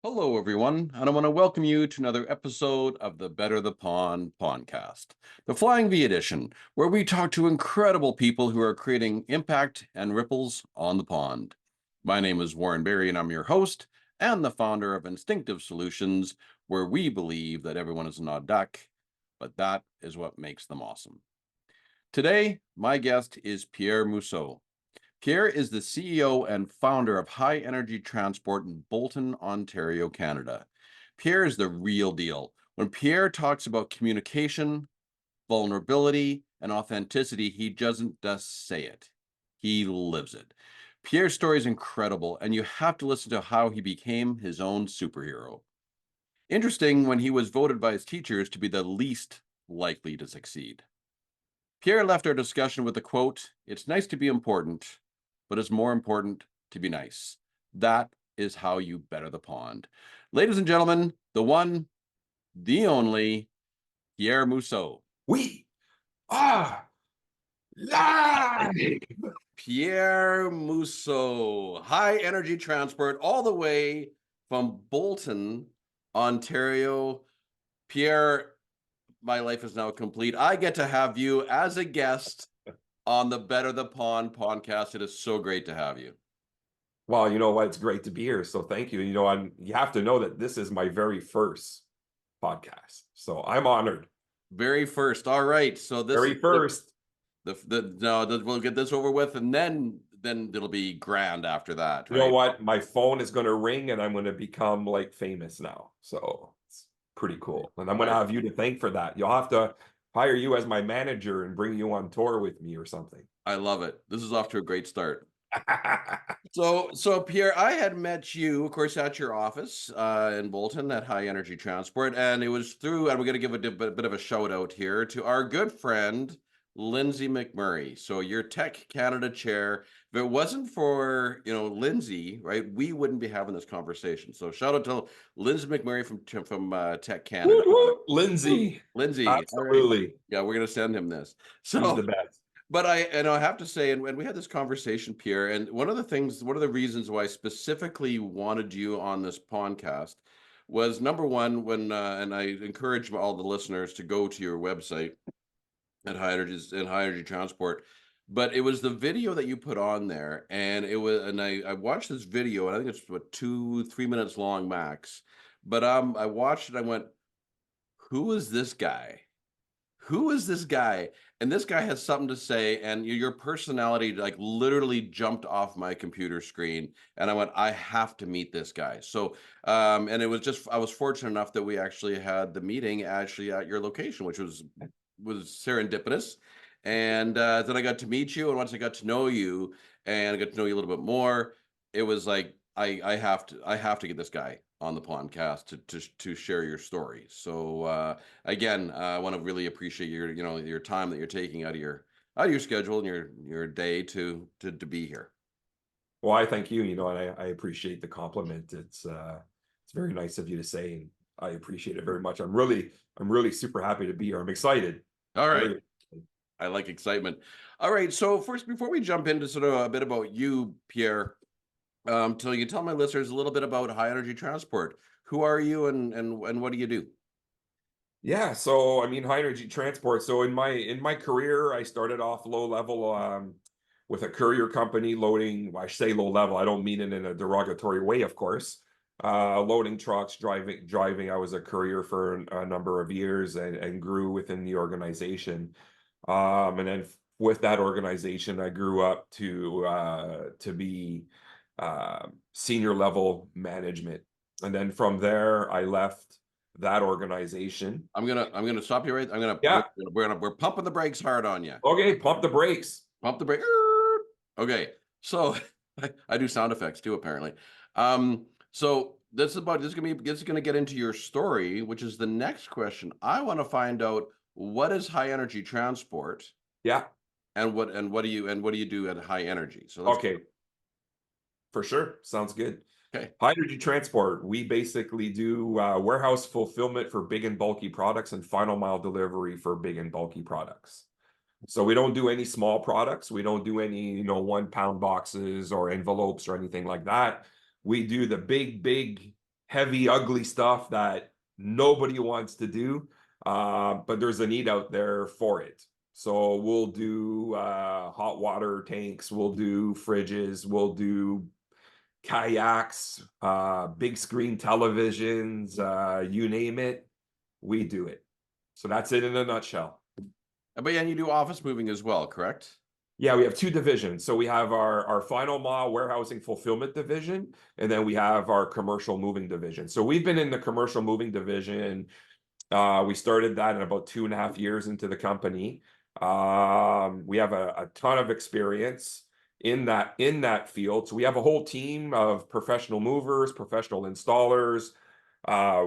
Hello, everyone, and I want to welcome you to another episode of the Better the Pond Pondcast, the Flying V edition, where we talk to incredible people who are creating impact and ripples on the pond. My name is Warren Berry, and I'm your host and the founder of Instinctive Solutions, where we believe that everyone is an odd duck, but that is what makes them awesome. Today, my guest is Pierre Mousseau. Pierre is the CEO and founder of High Energy Transport in Bolton, Ontario, Canada. Pierre is the real deal. When Pierre talks about communication, vulnerability, and authenticity, he doesn't just say it. He lives it. Pierre's story is incredible, and you have to listen to how he became his own superhero. Interesting when he was voted by his teachers to be the least likely to succeed. Pierre left our discussion with the quote, "It's nice to be important, but it's more important to be nice." That is how you better the pond. Ladies and gentlemen, the one, the only, Pierre Mousseau. We are live. Pierre Mousseau, High Energy Transport, all the way from Bolton, Ontario. Pierre, my life is now complete. I get to have you as a guest on the Better the Pond podcast. It is so great to have you. Well, you know what? It's great to be here. So thank you. You have to know that this is my very first podcast. So I'm honored. Very first. All right. So this Very is first. we'll get this over with, and then it'll be grand after that, You know right? what? My phone is going to ring and I'm going to become like famous now. So it's pretty cool. And I'm going to have you to thank for that. You'll have to hire you as my manager and bring you on tour with me or something. I love it. This is off to a great start. So Pierre, I had met you, of course, at your office in Bolton at High Energy Transport, and it was through, and we're going to give a bit of a shout out here to our good friend Lindsay McMurray. So your Tech Canada chair. If it wasn't for Lindsay, right, we wouldn't be having this conversation. So shout out to Lindsay McMurray from Tech Canada. Whoop, whoop. Lindsay. Lindsay, Absolutely. all right. Yeah, we're going to send him this. So he's the best. But I have to say, and we had this conversation, Pierre, and one of the reasons why I specifically wanted you on this podcast was number one, when and I encourage all the listeners to go to your website at High Energy Transport. But it was the video that you put on there, and I watched this video, and I think it's what 2-3 minutes long max. But I watched it, I went, who is this guy? Who is this guy? And this guy has something to say, and your personality like literally jumped off my computer screen, and I went, I have to meet this guy. So and it was just, I was fortunate enough that we actually had the meeting actually at your location, which was serendipitous. And then I got to meet you, and once I got to know you and I got to know you a little bit more, it was like I have to get this guy on the podcast to share your story. So again, I want to really appreciate your time that you're taking out of your schedule and your day to be here. Well, I thank you, and I appreciate the compliment. It's very nice of you to say, and I appreciate it very much. I'm really super happy to be here. I'm excited. All right. I like excitement. All right. So first, before we jump into sort of a bit about you, Pierre, till you tell my listeners a little bit about High Energy Transport. Who are you and what do you do? Yeah, so I mean, High Energy Transport. So in my career, I started off low level with a courier company loading. Well, I say low level. I don't mean it in a derogatory way, of course. Loading trucks, driving. I was a courier for a number of years and grew within the organization. And then with that organization, I grew up to be senior level management. And then from there, I left that organization. I'm gonna stop you right. We're pumping the brakes hard on you. Okay, pump the brakes. Pump the brake. Okay, so I do sound effects too, apparently. So this is gonna get into your story, which is the next question. I want to find out, what is High Energy Transport? Yeah. And what do you do at High Energy? So okay. For sure. Sounds good. Okay. High Energy Transport. We basically do warehouse fulfillment for big and bulky products and final mile delivery for big and bulky products. So we don't do any small products. We don't do any, 1 pound boxes or envelopes or anything like that. We do the big heavy, ugly stuff that nobody wants to do. But there's a need out there for it. So we'll do hot water tanks, we'll do fridges, we'll do kayaks, big screen televisions, you name it, we do it. So that's it in a nutshell. But yeah, and you do office moving as well, correct? Yeah, we have two divisions. So we have our final mile warehousing fulfillment division, and then we have our commercial moving division. So we've been in the commercial moving division. We started that in about 2.5 years into the company. We have a ton of experience in that field. So we have a whole team of professional movers, professional installers.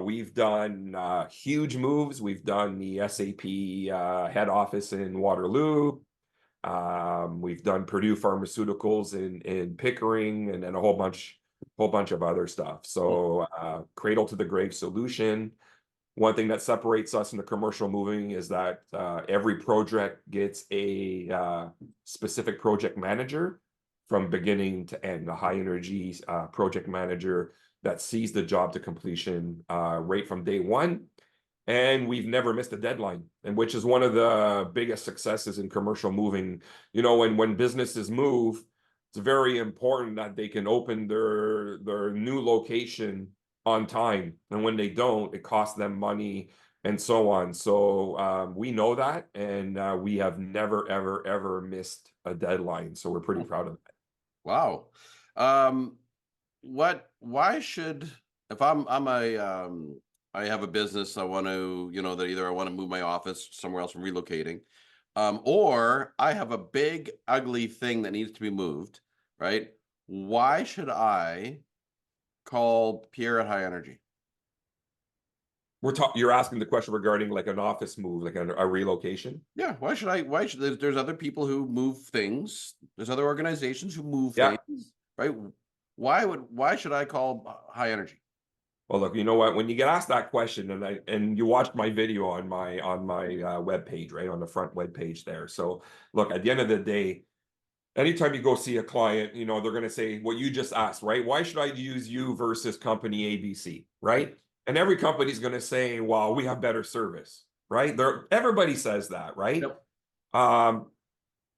We've done huge moves. We've done the SAP head office in Waterloo. We've done Purdue Pharmaceuticals in Pickering, and then a whole bunch of other stuff. So cradle to the grave solution. One thing that separates us in the commercial moving is that every project gets a specific project manager from beginning to end, a high energy project manager that sees the job to completion right from day one. And we've never missed a deadline, and which is one of the biggest successes in commercial moving. You know, when businesses move, it's very important that they can open their new location on time, and when they don't, it costs them money and so on. So we know that, and we have never ever missed a deadline. So we're pretty proud of that. Wow. Why should, if I have a business, I want to, that either I want to move my office somewhere else, I'm relocating, or I have a big ugly thing that needs to be moved, right? Why should I call Pierre at High Energy? You're asking the question regarding like an office move, like a relocation? Yeah, why should there's other people who move things. There's other organizations who move Yeah. things, right? Why should I call High Energy? Well, look, you know what? When you get asked that question, and you watched my video on my web page, right, on the front web page there. So, look, at the end of the day, anytime you go see a client, they're going to say what you just asked, right? Why should I use you versus company ABC, right? And every company's going to say, well, we have better service, right? Everybody says that, right? Yep.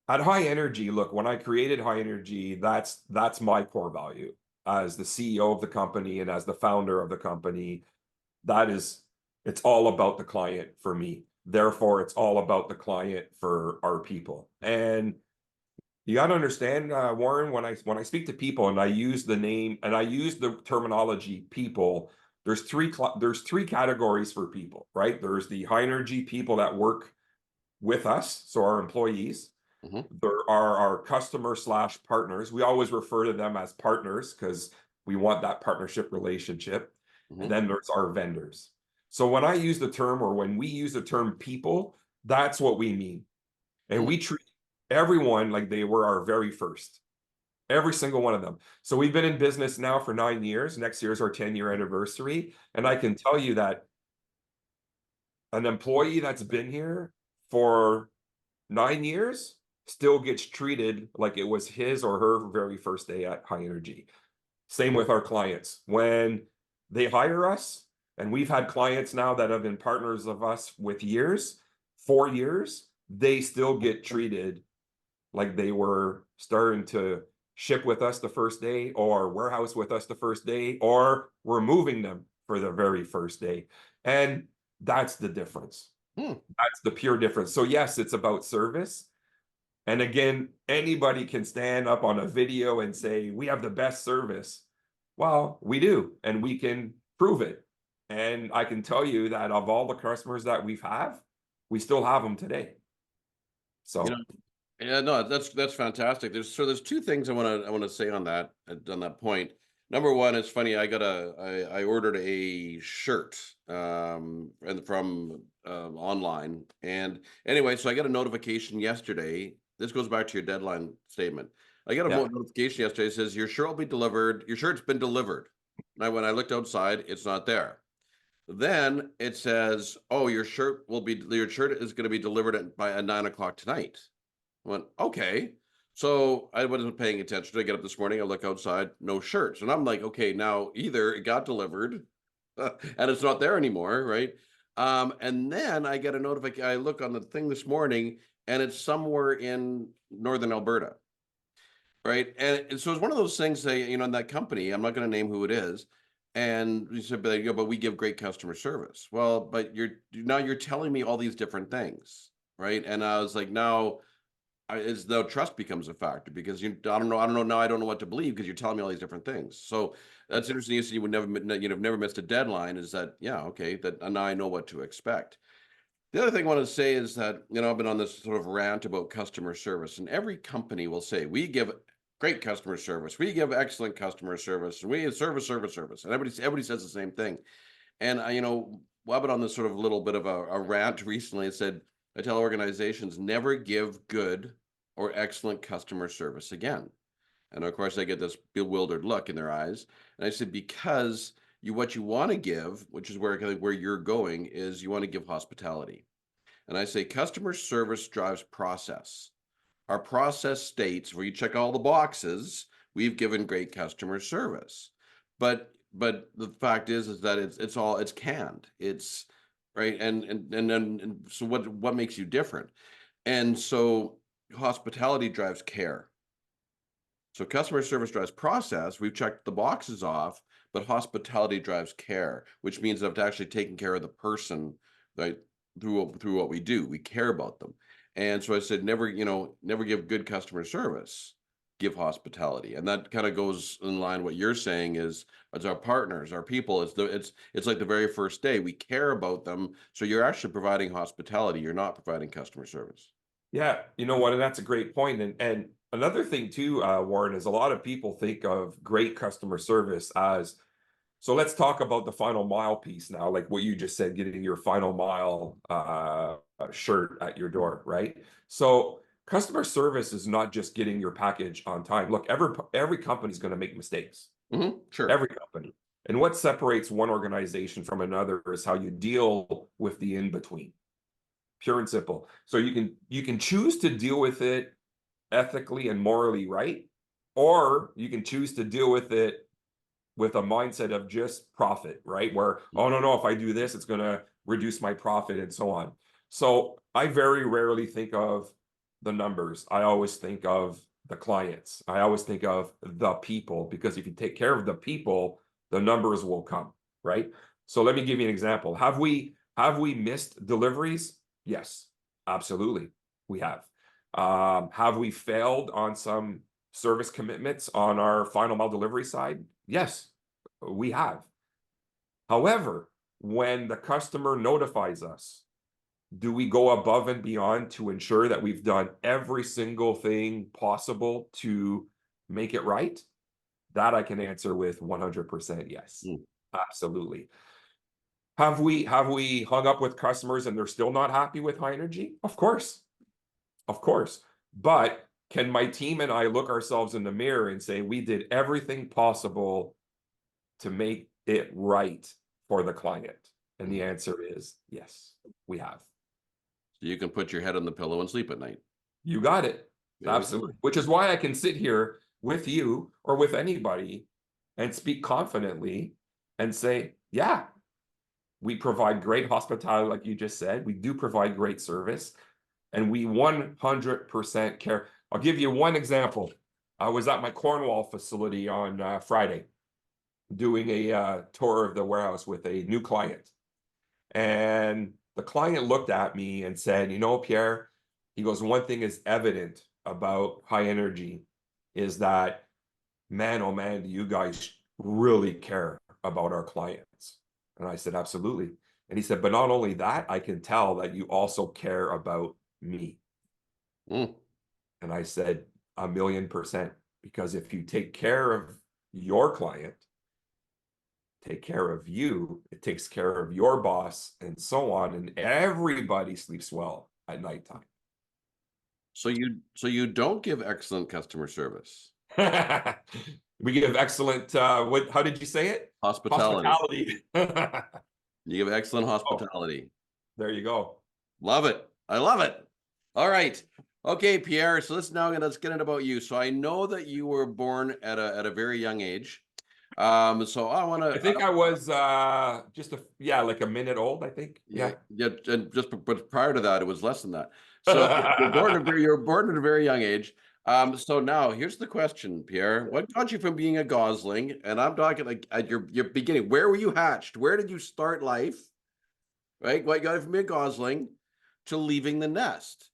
At High Energy, look, when I created High Energy, that's my core value as the CEO of the company and as the founder of the company. It's all about the client for me. Therefore, it's all about the client for our people. And you got to understand, Warren, when I speak to people and I use the name and I use the terminology people, there's three categories for people, right? There's the high energy people that work with us, so our employees. There are our customer/partners. We always refer to them as partners because we want that partnership relationship. And then there's our vendors. So when I use the term, or when we use the term people, that's what we mean. And we treat everyone like they were our very first. Every single one of them. So we've been in business now for 9 years. Next year is our 10-year anniversary. And I can tell you that an employee that's been here for 9 years still gets treated like it was his or her very first day at High Energy. Same with our clients. When they hire us, and we've had clients now that have been partners of us with 4 years, they still get treated like they were starting to ship with us the first day, or warehouse with us the first day, or we're moving them for the very first day. And that's the difference. That's the pure difference. So yes, it's about service. And again, anybody can stand up on a video and say, we have the best service. Well, we do, and we can prove it. And I can tell you that of all the customers that we still have them today. So, Yeah, no, that's fantastic. There's two things I want to say on that point. Number one, it's funny. I ordered a shirt and from online, and anyway, so I got a notification yesterday. This goes back to your deadline statement. I got a notification yesterday. It says your shirt will be delivered. Your shirt's been delivered. Now, when I looked outside, it's not there. Then it says, "Oh, your shirt is going to be delivered by 9 o'clock tonight." I went, okay. So I wasn't paying attention. I get up this morning, I look outside, no shirts. And I'm like, okay, now either it got delivered and it's not there anymore, right? And then I get a notification. I look on the thing this morning, and it's somewhere in northern Alberta, right? And so it's one of those things that, you know, in that company, I'm not going to name who it is. And you said, but we give great customer service. Well, but you're telling me all these different things, right? And I was like, now is though trust becomes a factor because I don't know now I don't know what to believe because you're telling me all these different things. So that's interesting. You said you would never missed a deadline. Is that okay? That now I know what to expect. The other thing I want to say is that, you know, I've been on this sort of rant about customer service, and every company will say, we give great customer service, we give excellent customer service, and we have service. And everybody says the same thing. And well, I've been on this sort of little bit of a rant recently. It said, I tell organizations never give good or excellent customer service again. And of course, I get this bewildered look in their eyes. And I said, because what you want to give, which is where you're going, is you want to give hospitality. And I say customer service drives process. Our process states where you check all the boxes, we've given great customer service. But the fact is that it's canned. It's right. And so what makes you different? And so hospitality drives care. So customer service drives process. We've checked the boxes off, but hospitality drives care, which means that actually taking care of the person, right, through what we do. We care about them. And so I said, never give good customer service, give hospitality. And that kind of goes in line what you're saying is, as our partners, our people, it's like the very first day. We care about them. So you're actually providing hospitality. You're not providing customer service. Yeah, you know what, and that's a great point. And another thing too, Warren, is a lot of people think of great customer service as, so let's talk about the final mile piece now, like what you just said, getting your final mile shirt at your door, right? So customer service is not just getting your package on time. Look, every company's going to make mistakes. Sure. Every company. And what separates one organization from another is how you deal with the in-between. Pure and simple. So you can choose to deal with it ethically and morally right, or you can choose to deal with it with a mindset of just profit, right? Where, oh no, if I do this, it's going to reduce my profit and so on. So I very rarely think of the numbers. I always think of the clients. I always think of the people, because if you take care of the people, the numbers will come, right? So let me give you an example. Have we missed deliveries? Yes, absolutely, we have. Have we failed on some service commitments on our final mile delivery side? Yes, we have. However, when the customer notifies us, do we go above and beyond to ensure that we've done every single thing possible to make it right? That I can answer with 100% yes. Absolutely. Have we hung up with customers and they're still not happy with high energy? Of course. But can my team and I look ourselves in the mirror and say we did everything possible to make it right for the client? And the answer is yes, we have. So you can put your head on the pillow and sleep at night. You got it. Absolutely. Which is why I can sit here with you or with anybody and speak confidently and say, yeah, we provide great hospitality, like you just said. We do provide great service, and we 100% care. I'll give you one example. I was at my Cornwall facility on Friday doing a tour of the warehouse with a new client. And the client looked at me and said, you know, Pierre, he goes, one thing is evident about high energy is that, man, oh man, do you guys really care about our clients? And I said, absolutely. And he said, but not only that, I can tell that you also care about me. And I said, 1,000,000%, because if you take care of your client, take care of you, it takes care of your boss, and so on, and everybody sleeps well at nighttime. So you don't give excellent customer service. We give excellent how did you say it? Hospitality. You give excellent hospitality. There you go. Love it. I love it. All right. Okay, Pierre. So let's get it about you. So I know that you were born at a very young age. So I want I to, think I was just like a minute old, I think. yeah, Yeah. yeah, and just but prior to that, it was less than that. So you're born at a very young age. So now here's the question, Pierre. What got you from being a gosling? And I'm talking like at your beginning. Where were you hatched? Where did you start life? Right? What got you from being a gosling to leaving the nest?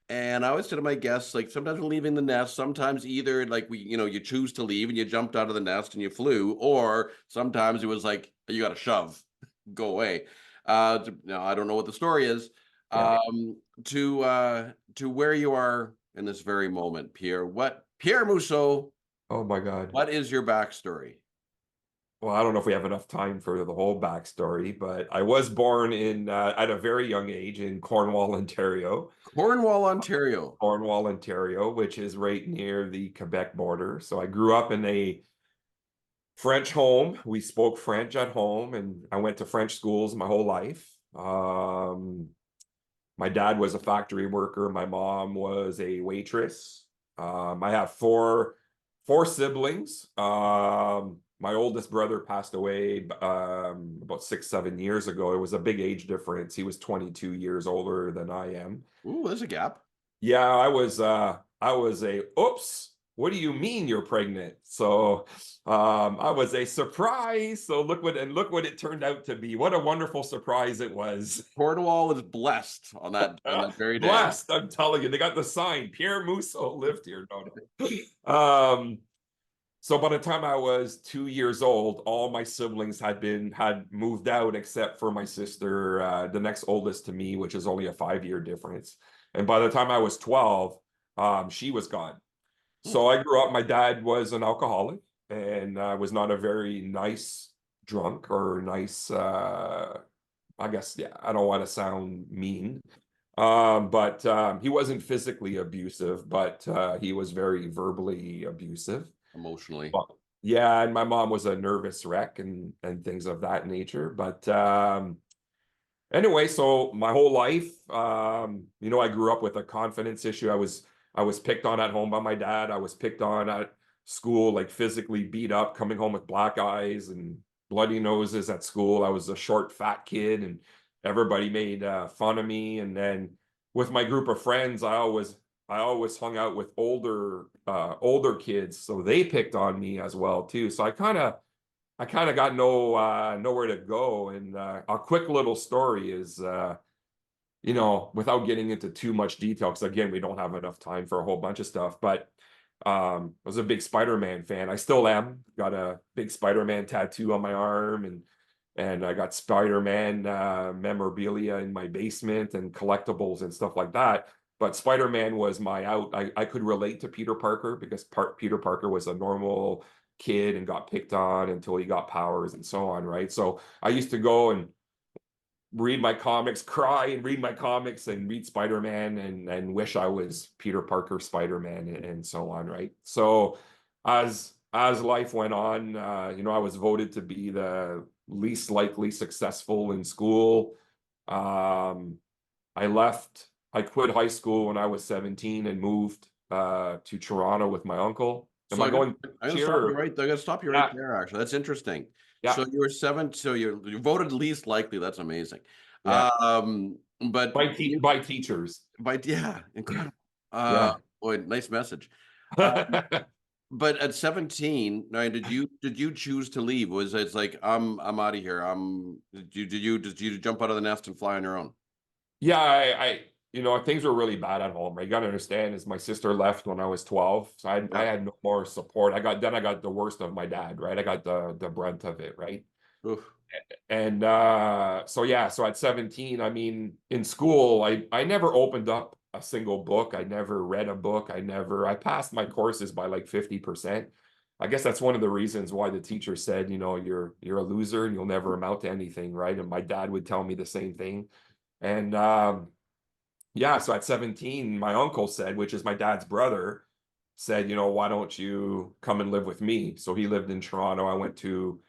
And I always say to my guests, like sometimes we're leaving the nest, sometimes either like you choose to leave and you jumped out of the nest and you flew, or sometimes it was like you got to shove, go away. Now I don't know what the story is. Yeah. To where you are in this very moment, Pierre. Pierre Mousseau, Oh my God. what is your backstory? Well, I don't know if we have enough time for the whole backstory, but I was born in at a very young age in Cornwall, Ontario. Cornwall, Ontario. Cornwall, Ontario, which is right near the Quebec border. So I grew up in a French home. We spoke French at home, and I went to French schools my whole life. My dad was a factory worker. My mom was a waitress. I have four siblings. My oldest brother passed away about 6, 7 years ago. It was a big age difference. He was 22 years older than I am. Ooh, there's a gap. Yeah, I was a oops, what do you mean you're pregnant? So I was a surprise. So look what it turned out to be. What a wonderful surprise it was. Cornwall was blessed on that very day. Blessed, I'm telling you. They got the sign. Pierre Mousseau lived here. No, no. So by the time I was 2 years old, all my siblings had moved out except for my sister, the next oldest to me, which is only a 5 year difference. And by the time I was 12, she was gone. Hmm. So I grew up, my dad was an alcoholic and was not a very nice drunk or nice, I guess, yeah, I don't want to sound mean. But he wasn't physically abusive, but he was very verbally abusive. Emotionally. But, yeah, and my mom was a nervous wreck and things of that nature. But anyway, so my whole life, I grew up with a confidence issue. I was picked on at home by my dad. I was picked on at school, like physically beat up, coming home with black eyes and bloody noses at school. I was a short, fat kid, and everybody made fun of me. And then with my group of friends, I always hung out with older kids, so they picked on me as well too. So I kind of got nowhere to go. And a quick little story is, without getting into too much detail, because again, we don't have enough time for a whole bunch of stuff. But I was a big Spider-Man fan. I still am. Got a big Spider-Man tattoo on my arm, and I got Spider-Man memorabilia in my basement and collectibles and stuff like that. But Spider-Man was my out. I could relate to Peter Parker because Peter Parker was a normal kid and got picked on until he got powers and so on, right? So I used to go and read my comics, cry and read my comics and read Spider-Man and wish I was Peter Parker Spider-Man and so on, right? So as life went on, I was voted to be the least likely successful in school. I quit high school when I was 17 and moved to Toronto with my uncle. Am So I going I'm gonna stop you here? right there. I'm gonna stop you right Yeah, there. Actually, that's interesting. yeah, So you were seven. So you voted least likely. That's amazing. yeah. But By teachers. yeah, incredible. Yeah. Boy, nice message. Um, but at 17, now did you choose to leave? Was it's like I'm out of here. Did you jump out of the nest and fly on your own? Yeah, things were really bad at home. Right? You got to understand is my sister left when I was 12, so I Yeah. had no more support. I got the worst of my dad, right? I got the brunt of it, right? Oof. And so at 17, I mean, in school, I never opened up a single book. I never read a book. I passed my courses by like 50%. I guess that's one of the reasons why the teacher said, you're a loser and you'll never amount to anything, right? And my dad would tell me the same thing. And yeah, so at 17, my uncle said, which is my dad's brother, said, why don't you come and live with me? So he lived in Toronto. I went to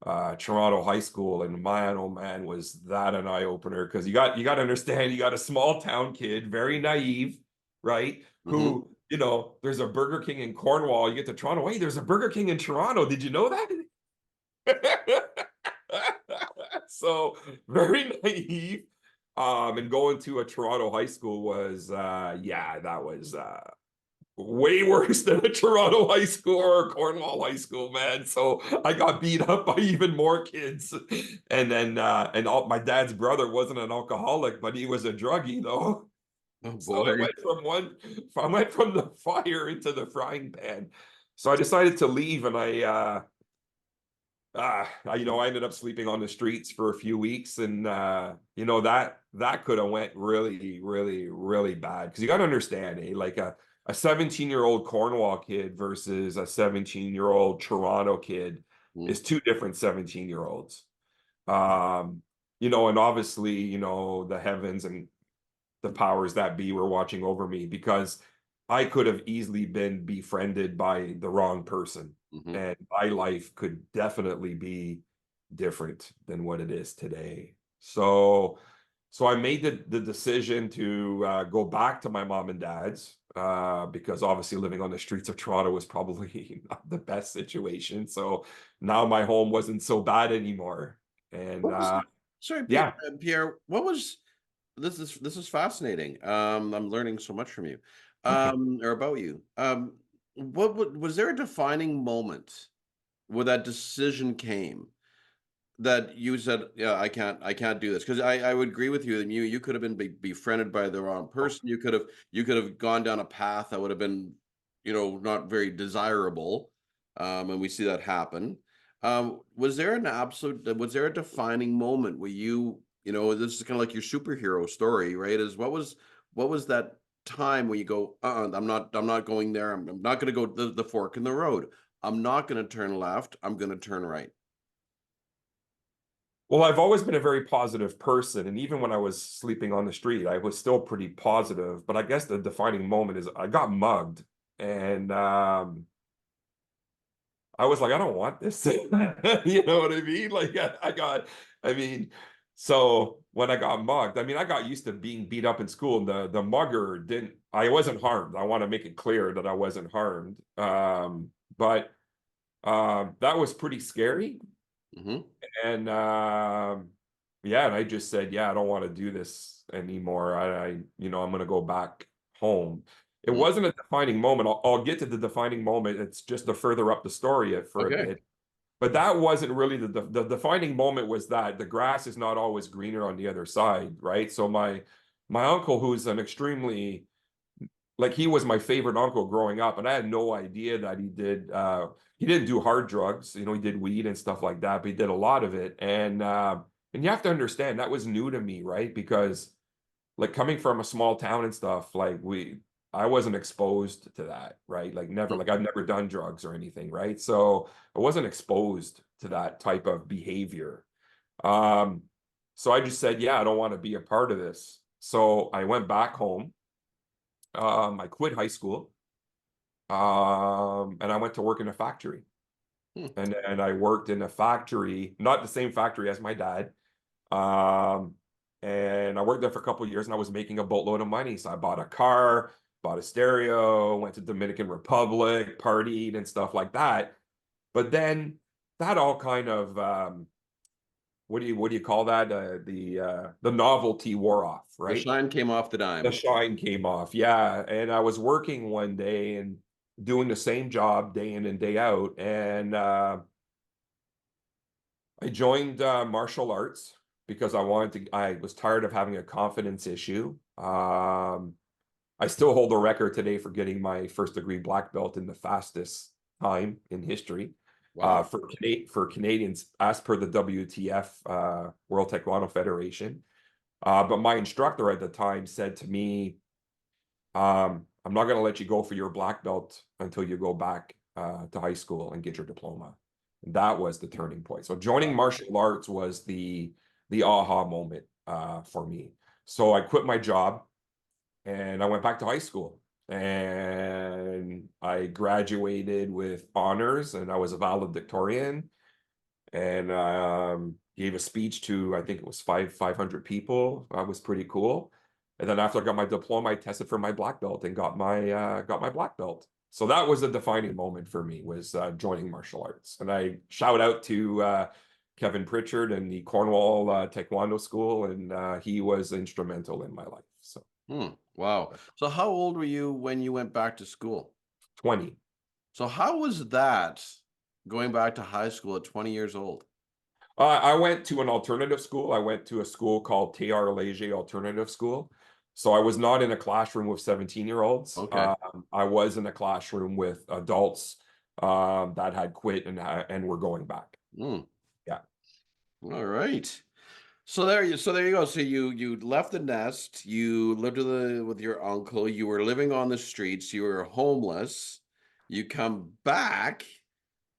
Toronto high school, and man, oh man, was that an eye opener? Because you got to understand, you got a small town kid, very naive, right? Hmm. Who, there's a Burger King in Cornwall. You get to Toronto, hey, there's a Burger King in Toronto. Did you know that? So very naive. And going to a Toronto high school was yeah, that was way worse than a Toronto high school or a Cornwall high school, man. So I got beat up by even more kids. And then my dad's brother wasn't an alcoholic, but he was a druggie though. Oh So I boy. went from the fire into the frying pan. So I decided to leave, and I ended up sleeping on the streets for a few weeks, and that could have went really, really, really bad. Because you got to understand, like a 17-year-old Cornwall kid versus a 17-year-old Toronto kid Mm, is two different 17-year-olds. And obviously, the heavens and the powers that be were watching over me, because I could have easily been befriended by the wrong person, mhm. and my life could definitely be different than what it is today. So I made the decision to go back to my mom and dad's, because obviously living on the streets of Toronto was probably not the best situation. So now my home wasn't so bad anymore. And What was sorry, yeah. Pierre, what was this is fascinating. I'm learning so much from you, Okay. or about you. Was there a defining moment where that decision came that you said, "Yeah, I can't do this"? Because I would agree with you that you could have been befriended by the wrong person. You could have gone down a path that would have been, not very desirable, and we see that happen. Was there a defining moment where this is kind of like your superhero story, right? What was that time where you go, I'm not going there. I'm not going to go the fork in the road. I'm not going to turn left. I'm going to turn right. Well, I've always been a very positive person, and even when I was sleeping on the street, I was still pretty positive. But I guess the defining moment is I got mugged, and I was like, I don't want this. You know what I mean? Like I mean, so when I got mugged, I mean, I got used to being beat up in school, and the mugger didn't. I wasn't harmed. I want to make it clear that I wasn't harmed. But that was pretty scary. Hmm. And yeah, and I just said, yeah, I don't want to do this anymore. I'm gonna go back home. It Mm. wasn't a defining moment. I'll get to the defining moment. It's just to further up the story for a Okay. bit. But that wasn't really the defining moment. Was that the grass is not always greener on the other side, right? So my uncle, who's an extremely, like, he was my favorite uncle growing up, and I had no idea that he didn't do hard drugs. He did weed and stuff like that, but he did a lot of it. And you have to understand that was new to me, right? Because, like, coming from a small town and stuff, like, I wasn't exposed to that, right? Like, never, like, I've never done drugs or anything, right? So I wasn't exposed to that type of behavior. um so I just said, yeah, I don't want to be a part of this. So I went back home. I quit high school, and I went to work in a factory. Hmm. And I worked in a factory, not the same factory as my dad. Um, and I worked there for a couple of years, and I was making a boatload of money. So I bought a car, bought a stereo, went to Dominican Republic, partied and stuff like that. But then that all kind of what do you call that? The novelty wore off, The right? shine came off the The dime. shine came off. Yeah. And I was working one day and doing the same job day in and day out. And I joined martial arts because I was tired of having a confidence issue. I still hold the record today for getting my first degree black belt in the fastest time in history. Wow. For Canadians, as per the WTF, World Taekwondo Federation. But my instructor at the time said to me, I'm not going to let you go for your black belt until you go back to high school and get your diploma. And that was the turning point. So joining martial arts was the aha moment for me. So I quit my job and I went back to high school, and I graduated with honors, and I was a valedictorian, and gave a speech to, I think it was 500 people. That was pretty cool. And then after I got my diploma, I tested for my black belt and got my black belt. So that was a defining moment for me, was joining martial arts. And I shout out to Kevin Pritchard and the Cornwall Taekwondo School, and he was instrumental in my life. So Wow. So how old were you when you went back to school? 20. So how was that going back to high school at 20 years old? I went to an alternative school. I went to a school called T.R. Leger Alternative School. So I was not in a classroom with 17-year-olds. Okay. I was in a classroom with adults that had quit and were going back. Mm. Yeah. All right. So there you go. So you left the nest, you lived with your uncle, you were living on the streets, you were homeless, you come back,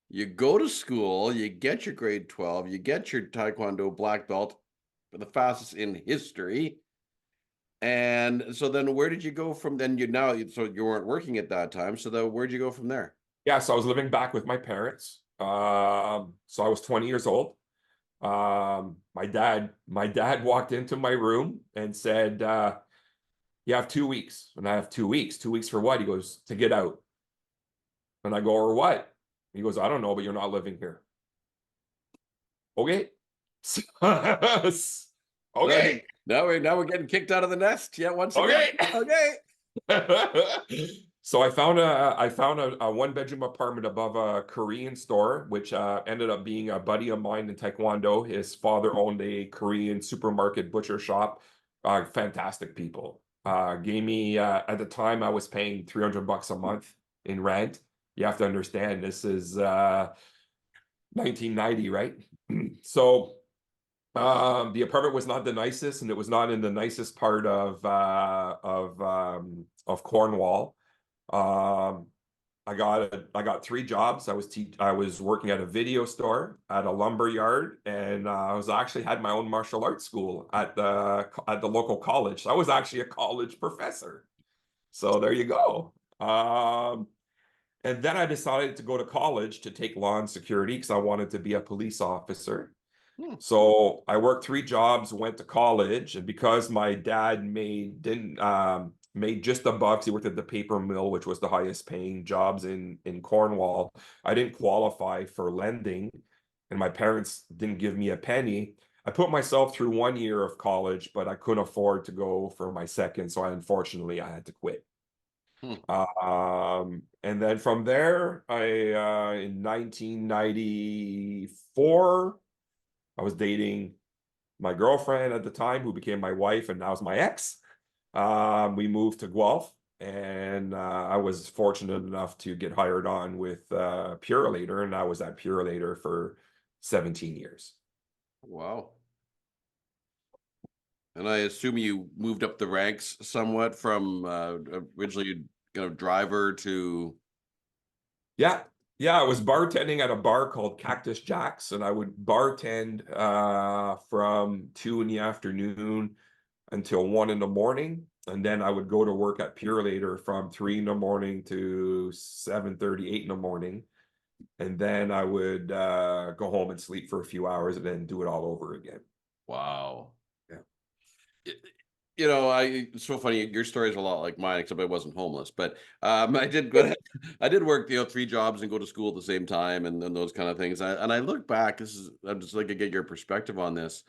you go to school, you get your grade 12, you get your Taekwondo black belt, the fastest in history. And so then where did you go from then? So you weren't working at that time. So then where'd you go from there? Yeah. So I was living back with my parents. So I was 20 years old. My dad walked into my room and said, you have 2 weeks. And I have 2 weeks. 2 weeks for what? He goes, to get out. And I go, or what? He goes, I don't know, but you're not living here. Okay. Okay. Now we're getting kicked out of the nest yet once again. Okay. Okay. So I found a 1-bedroom apartment above a Korean store, which ended up being a buddy of mine in Taekwondo. His father owned a Korean supermarket butcher shop. Fantastic people. Gave me at the time I was paying $300 a month in rent. You have to understand this is 1990, right? So the apartment was not the nicest, and it was not in the nicest part of Cornwall. Um, I got 3 jobs. I was working at a video store, at a lumber yard, and I was actually had my own martial arts school at the local college. I was actually a college professor. So there you go. And then I decided to go to college to take law and security because I wanted to be a police officer. Hmm. So I worked 3 jobs, went to college, and because my dad made just above, 'cause he worked at the paper mill, which was the highest paying jobs in Cornwall, I didn't qualify for lending, and my parents didn't give me a penny. I put myself through 1 year of college, but I couldn't afford to go for my second, so unfortunately I had to quit. Hmm. And then from there, in 1994, I was dating my girlfriend at the time, who became my wife and now is my ex. We moved to Guelph, and I was fortunate enough to get hired on with Purelator, and I was at Purelator for 17 years. Wow. And I assume you moved up the ranks somewhat from originally driver to. Yeah. Yeah, I was bartending at a bar called Cactus Jack's, and I would bartend from 2 in the afternoon until 1 in the morning. And then I would go to work at Purelator from 3 in the morning to 7:30, 8 in the morning. And then I would go home and sleep for a few hours and then do it all over again. Wow. Yeah. It's so funny. Your story is a lot like mine, except I wasn't homeless. But I did go. I did work, 3 jobs and go to school at the same time, and then those kind of things. And I look back. I'm just like to get your perspective on this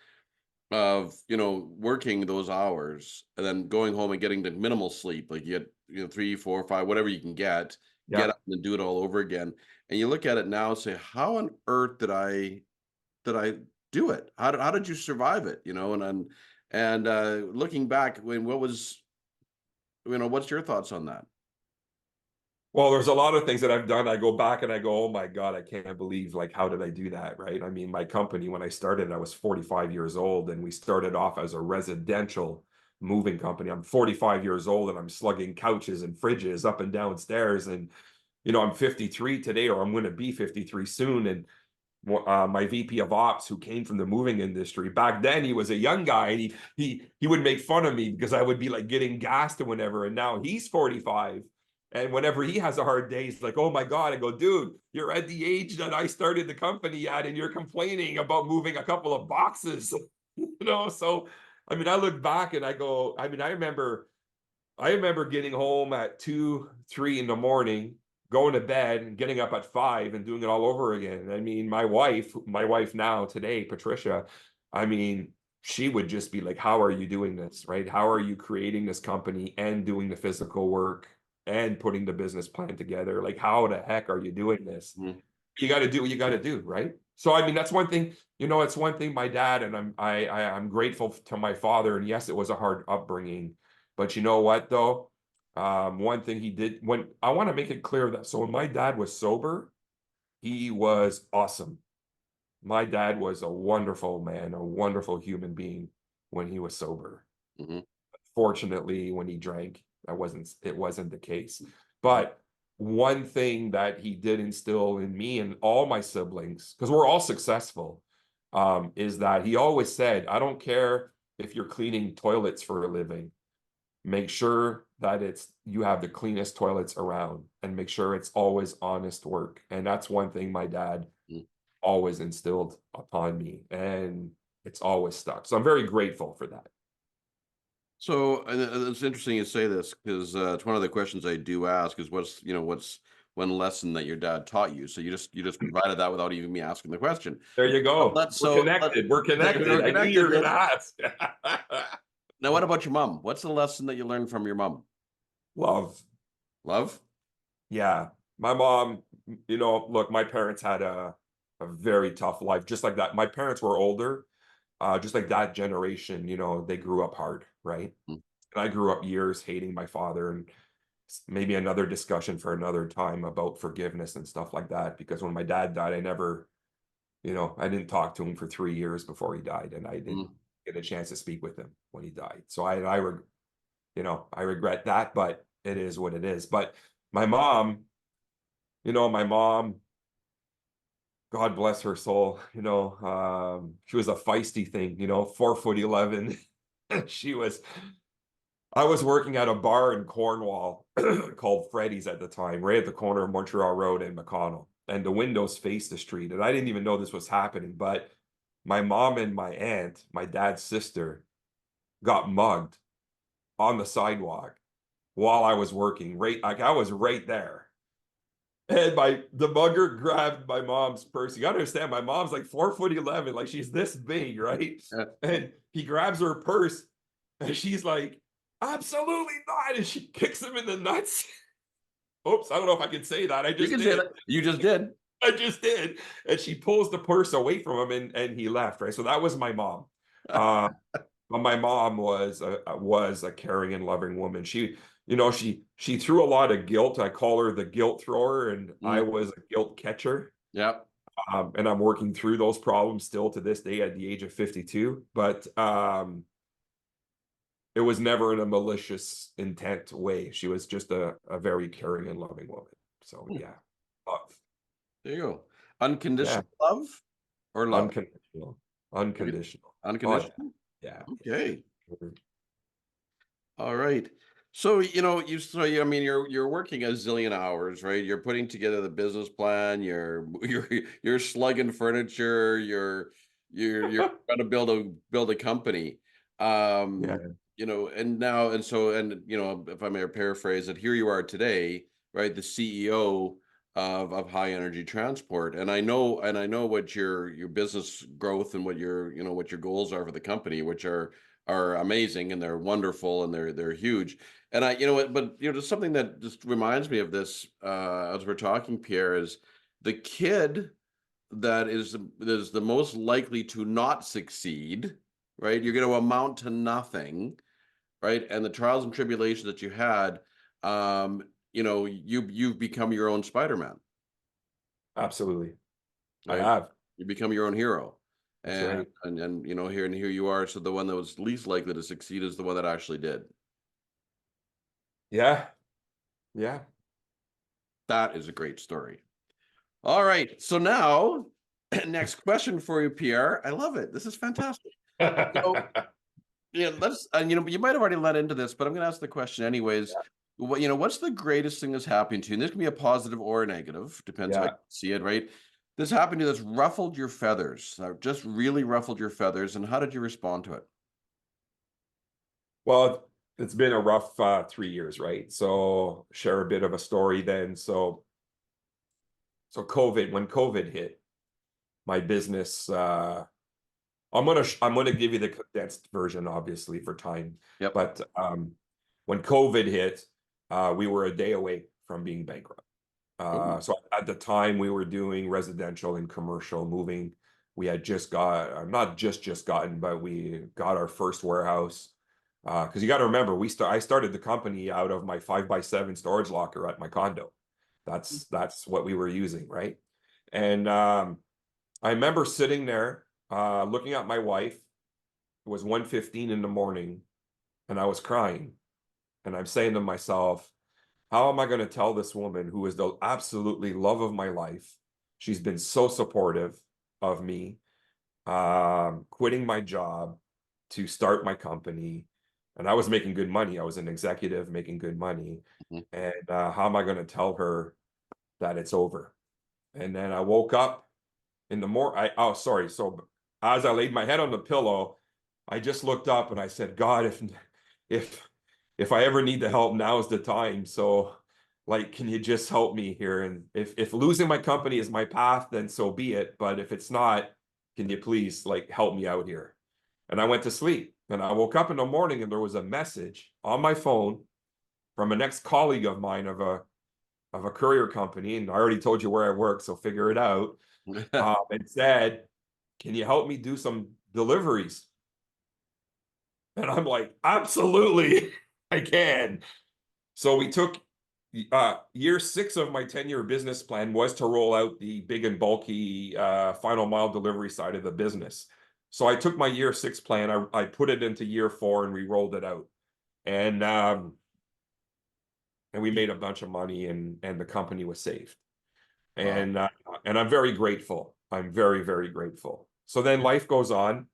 of working those hours and then going home and getting the minimal sleep. Like you get 3, 4, 5, whatever you can get Yeah. up and do it all over again. And you look at it now and say, how on earth did I do it? How did you survive it? And looking back, what's your thoughts on that? Well, there's a lot of things that I've done. I go back and I go, oh my God, I can't believe, like, how did I do that? Right. I mean, my company, when I started, I was 45 years old, and we started off as a residential moving company. I'm 45 years old and I'm slugging couches and fridges up and down stairs. And, I'm 53 today, or I'm going to be 53 soon. And my VP of ops, who came from the moving industry back then, he was a young guy, and he would make fun of me because I would be like getting gassed or whatever. And now he's 45. And whenever he has a hard day, he's like, oh my God. I go, dude, you're at the age that I started the company at, and you're complaining about moving a couple of boxes. So I mean, I look back and I go, I mean, I remember getting home at 2, 3 in the morning, going to bed and getting up at 5 and doing it all over again. I mean, my wife now today, Patricia, I mean, she would just be like, how are you doing this, right? How are you creating this company and doing the physical work and putting the business plan together? Like, how the heck are you doing this? Mhm. You got to do what you got to do, right? So, I mean, that's one thing, it's one thing my dad, and I'm grateful to my father. And yes, it was a hard upbringing, but you know what, though? One thing he did, when I want to make it clear that, so when my dad was sober, he was awesome. My dad was a wonderful man, a wonderful human being when he was sober. Mhm. Fortunately, when he drank, it wasn't the case. Mhm. But one thing that he did instill in me and all my siblings, because we're all successful, is that he always said, I don't care if you're cleaning toilets for a living, make sure that you have the cleanest toilets around, and make sure it's always honest work. And that's one thing my dad Mhm. always instilled upon me, and it's always stuck. So I'm very grateful for that. So it's interesting you say this because it's one of the questions I do ask is what's one lesson that your dad taught you? So you just provided that without even me asking the question. There you But go. let's We're so let, connected. We're we're connected. I knew you connected. were going to ask. Now, what about your mom? What's the lesson that you learned from your mom? Love. Love. Yeah. My mom, look, my parents had a very tough life, just like that. My parents were older, just like that generation, they grew up hard, right? Mm. And I grew up years hating my father, and maybe another discussion for another time about forgiveness and stuff like that. Because when my dad died, I didn't talk to him for 3 years before he died, and I didn't Mm. get a chance to speak with him when he died. So I regret that, but it is what it is. But my mom, my mom, God bless her soul, she was a feisty thing, 4'11". She was I was working at a bar in Cornwall called Freddy's at the time, right at the corner of Montreal Road and McConnell. And the windows faced the street. And I didn't even know this was happening. But my mom and my aunt, my dad's sister, got mugged on the sidewalk while I was working. Right, like I was right there. And the mugger grabbed my mom's purse. You gotta understand, my mom's like 4'11", like she's this big, right? Yeah. And he grabs her purse, and she's like, "Absolutely not!" And she kicks him in the nuts. Oops, I don't know if I can say that. I You just can say did. that. You just did. I just did. And she pulls the purse away from him, and he left. Right. So that was my mom. Uh, but my mom was a caring and loving woman. She threw a lot of guilt. I call her the guilt thrower, and I Mm. was a guilt catcher. Yeah. And I'm working through those problems still to this day at the age of 52. But it was never in a malicious intent way. She was just a very caring and loving woman. So Hmm. yeah, love. There you go. Yeah, Unconditional love or love? unconditional, Right? unconditional. Oh yeah, Unconditional. yeah, Okay. yeah. All right. So, I mean, you're working a zillion hours, right? You're putting together the business plan, you're slugging furniture, you're trying to build a company. Yeah, If I may paraphrase it, here you are today, right? The CEO of High Energy Transport. And I know what your business growth and what your goals are for the company, which are amazing and they're wonderful and they're huge. And just something that just reminds me of this as we're talking, Pierre, is the kid that is the most likely to not succeed, right? You're going to amount to nothing, right? And the trials and tribulations that you had, you've become your own Spider-Man, absolutely. I right? have. You become your own hero. That's And right. here you are. So the one that was least likely to succeed is the one that actually did. Yeah, yeah. That is a great story. All right. So now, next question for you, Pierre. I love it. This is fantastic. So, yeah, you might have already led into this, but I'm going to ask the question anyways. What's the greatest thing that's happened to you? And this can be a positive or a negative, depends how you Yeah. see it, right? This happened to you that's ruffled your feathers, just really ruffled your feathers. And how did you respond to it? Well, it's been a rough 3 years, right? So share a bit of a story then. So So when COVID hit, my business, I'm gonna give you the condensed version, obviously, for time. Yep. But when COVID hit, we were a day away from being bankrupt. Oh, So at the time we were doing residential and commercial moving. We had just got, not just gotten, but we got our first warehouse. Because you got to remember, I started the company out of my 5x7 storage locker at my condo. That's what we were using, right? And I remember sitting there, looking at my wife. It was 1:15 in the morning, and I was crying. And I'm saying to myself, how am I going to tell this woman who is the absolutely love of my life? She's been so supportive of me, quitting my job to start my company. And I was making good money. I was an executive making good money. mhm. And how am I going to tell her that it's over? And then I woke up in the morning. Oh, sorry. So as I laid my head on the pillow, I just looked up and I said, God, if if I ever need the help, now is the time. So like, can you just help me here? And if losing my company is my path, then so be it. But if it's not, can you please like help me out here? And I went to sleep and I woke up in the morning and there was a message on my phone from an ex-colleague of mine of a courier company. And I already told you where I work, so figure it out. It said, can you help me do some deliveries? And I'm like, absolutely, I can. So we took year 6 of my 10-year business plan was to roll out the big and bulky final mile delivery side of the business. So I took my year 6 plan, I put it into year 4 and we rolled it out. And we made a bunch of money and the company was saved. Wow. And I'm very grateful. I'm very, very grateful. So then life goes on.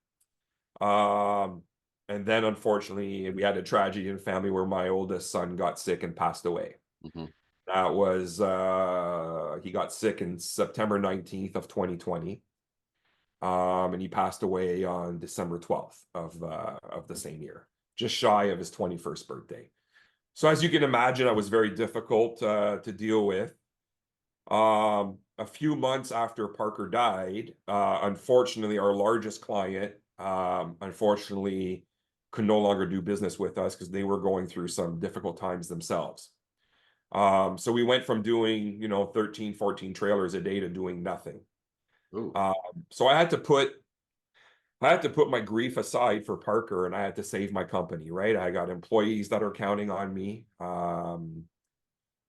Um, and then unfortunately, we had a tragedy in family where my oldest son got sick and passed away. Mhm. That was he got sick in September 19th of 2020. And he passed away on December 12th of the same year, just shy of his 21st birthday. So as you can imagine, it was very difficult to deal with. A few months after Parker died, unfortunately, our largest client, unfortunately, could no longer do business with us because they were going through some difficult times themselves. So we went from doing, 13, 14 trailers a day to doing nothing. Ooh. Um, so I had to put my grief aside for Parker and I had to save my company, right? I got employees that are counting on me.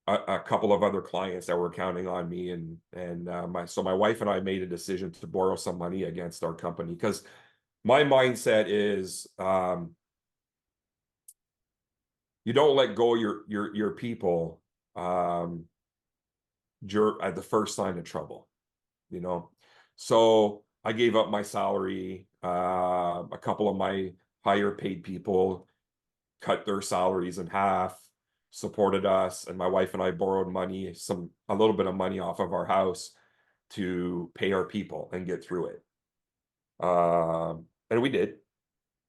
A couple of other clients that were counting on me and my wife and I made a decision to borrow some money against our company because my mindset is you don't let go your people um at the first sign of trouble, you know. So I gave up my salary. A couple of my higher paid people cut their salaries in half, supported us, and my wife and I borrowed money, a little bit of money off of our house to pay our people and get through it. And we did.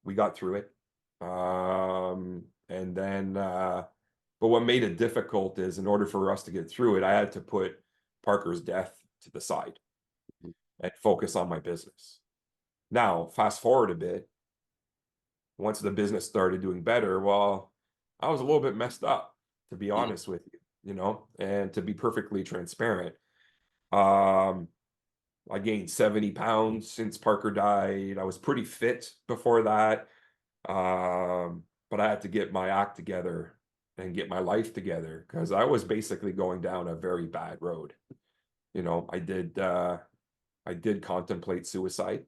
We got through it. And then but what made it difficult is in order for us to get through it, I had to put Parker's death to the side and focus on my business. Now, fast forward a bit, once the business started doing better, well, I was a little bit messed up, to be Mm. honest with you, and to be perfectly transparent. Um, I gained 70 pounds since Parker died. I was pretty fit before that. But I had to get my act together and get my life together because I was basically going down a very bad road. I did contemplate suicide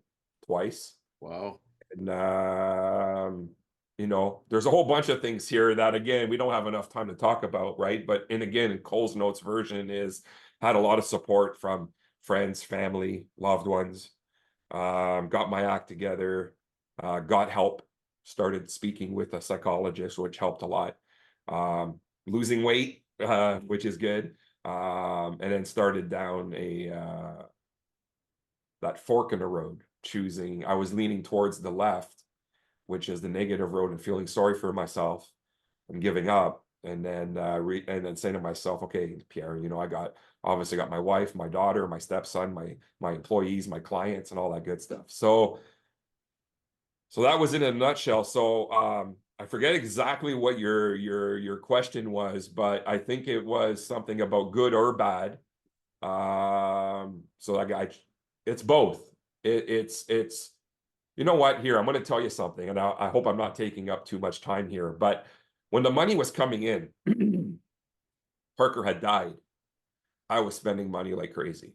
twice. Wow. And there's a whole bunch of things here that again we don't have enough time to talk about, right? But and again, Cole's Notes version is had a lot of support from friends, family, loved ones. Got my act together, got help, started speaking with a psychologist, which helped a lot. Losing weight, which is good. And then started down that fork in the road, I was leaning towards the left, which is the negative road and feeling sorry for myself and giving up. And then and then saying to myself, okay, Pierre, I obviously got my wife, my daughter, my stepson, my employees, my clients, and all that good stuff. So that was in a nutshell. So I forget exactly what your question was, but I think it was something about good or bad. So it's both. It's you know what? Here, I'm going to tell you something, and I hope I'm not taking up too much time here. But when the money was coming in, Parker had died. I was spending money like crazy.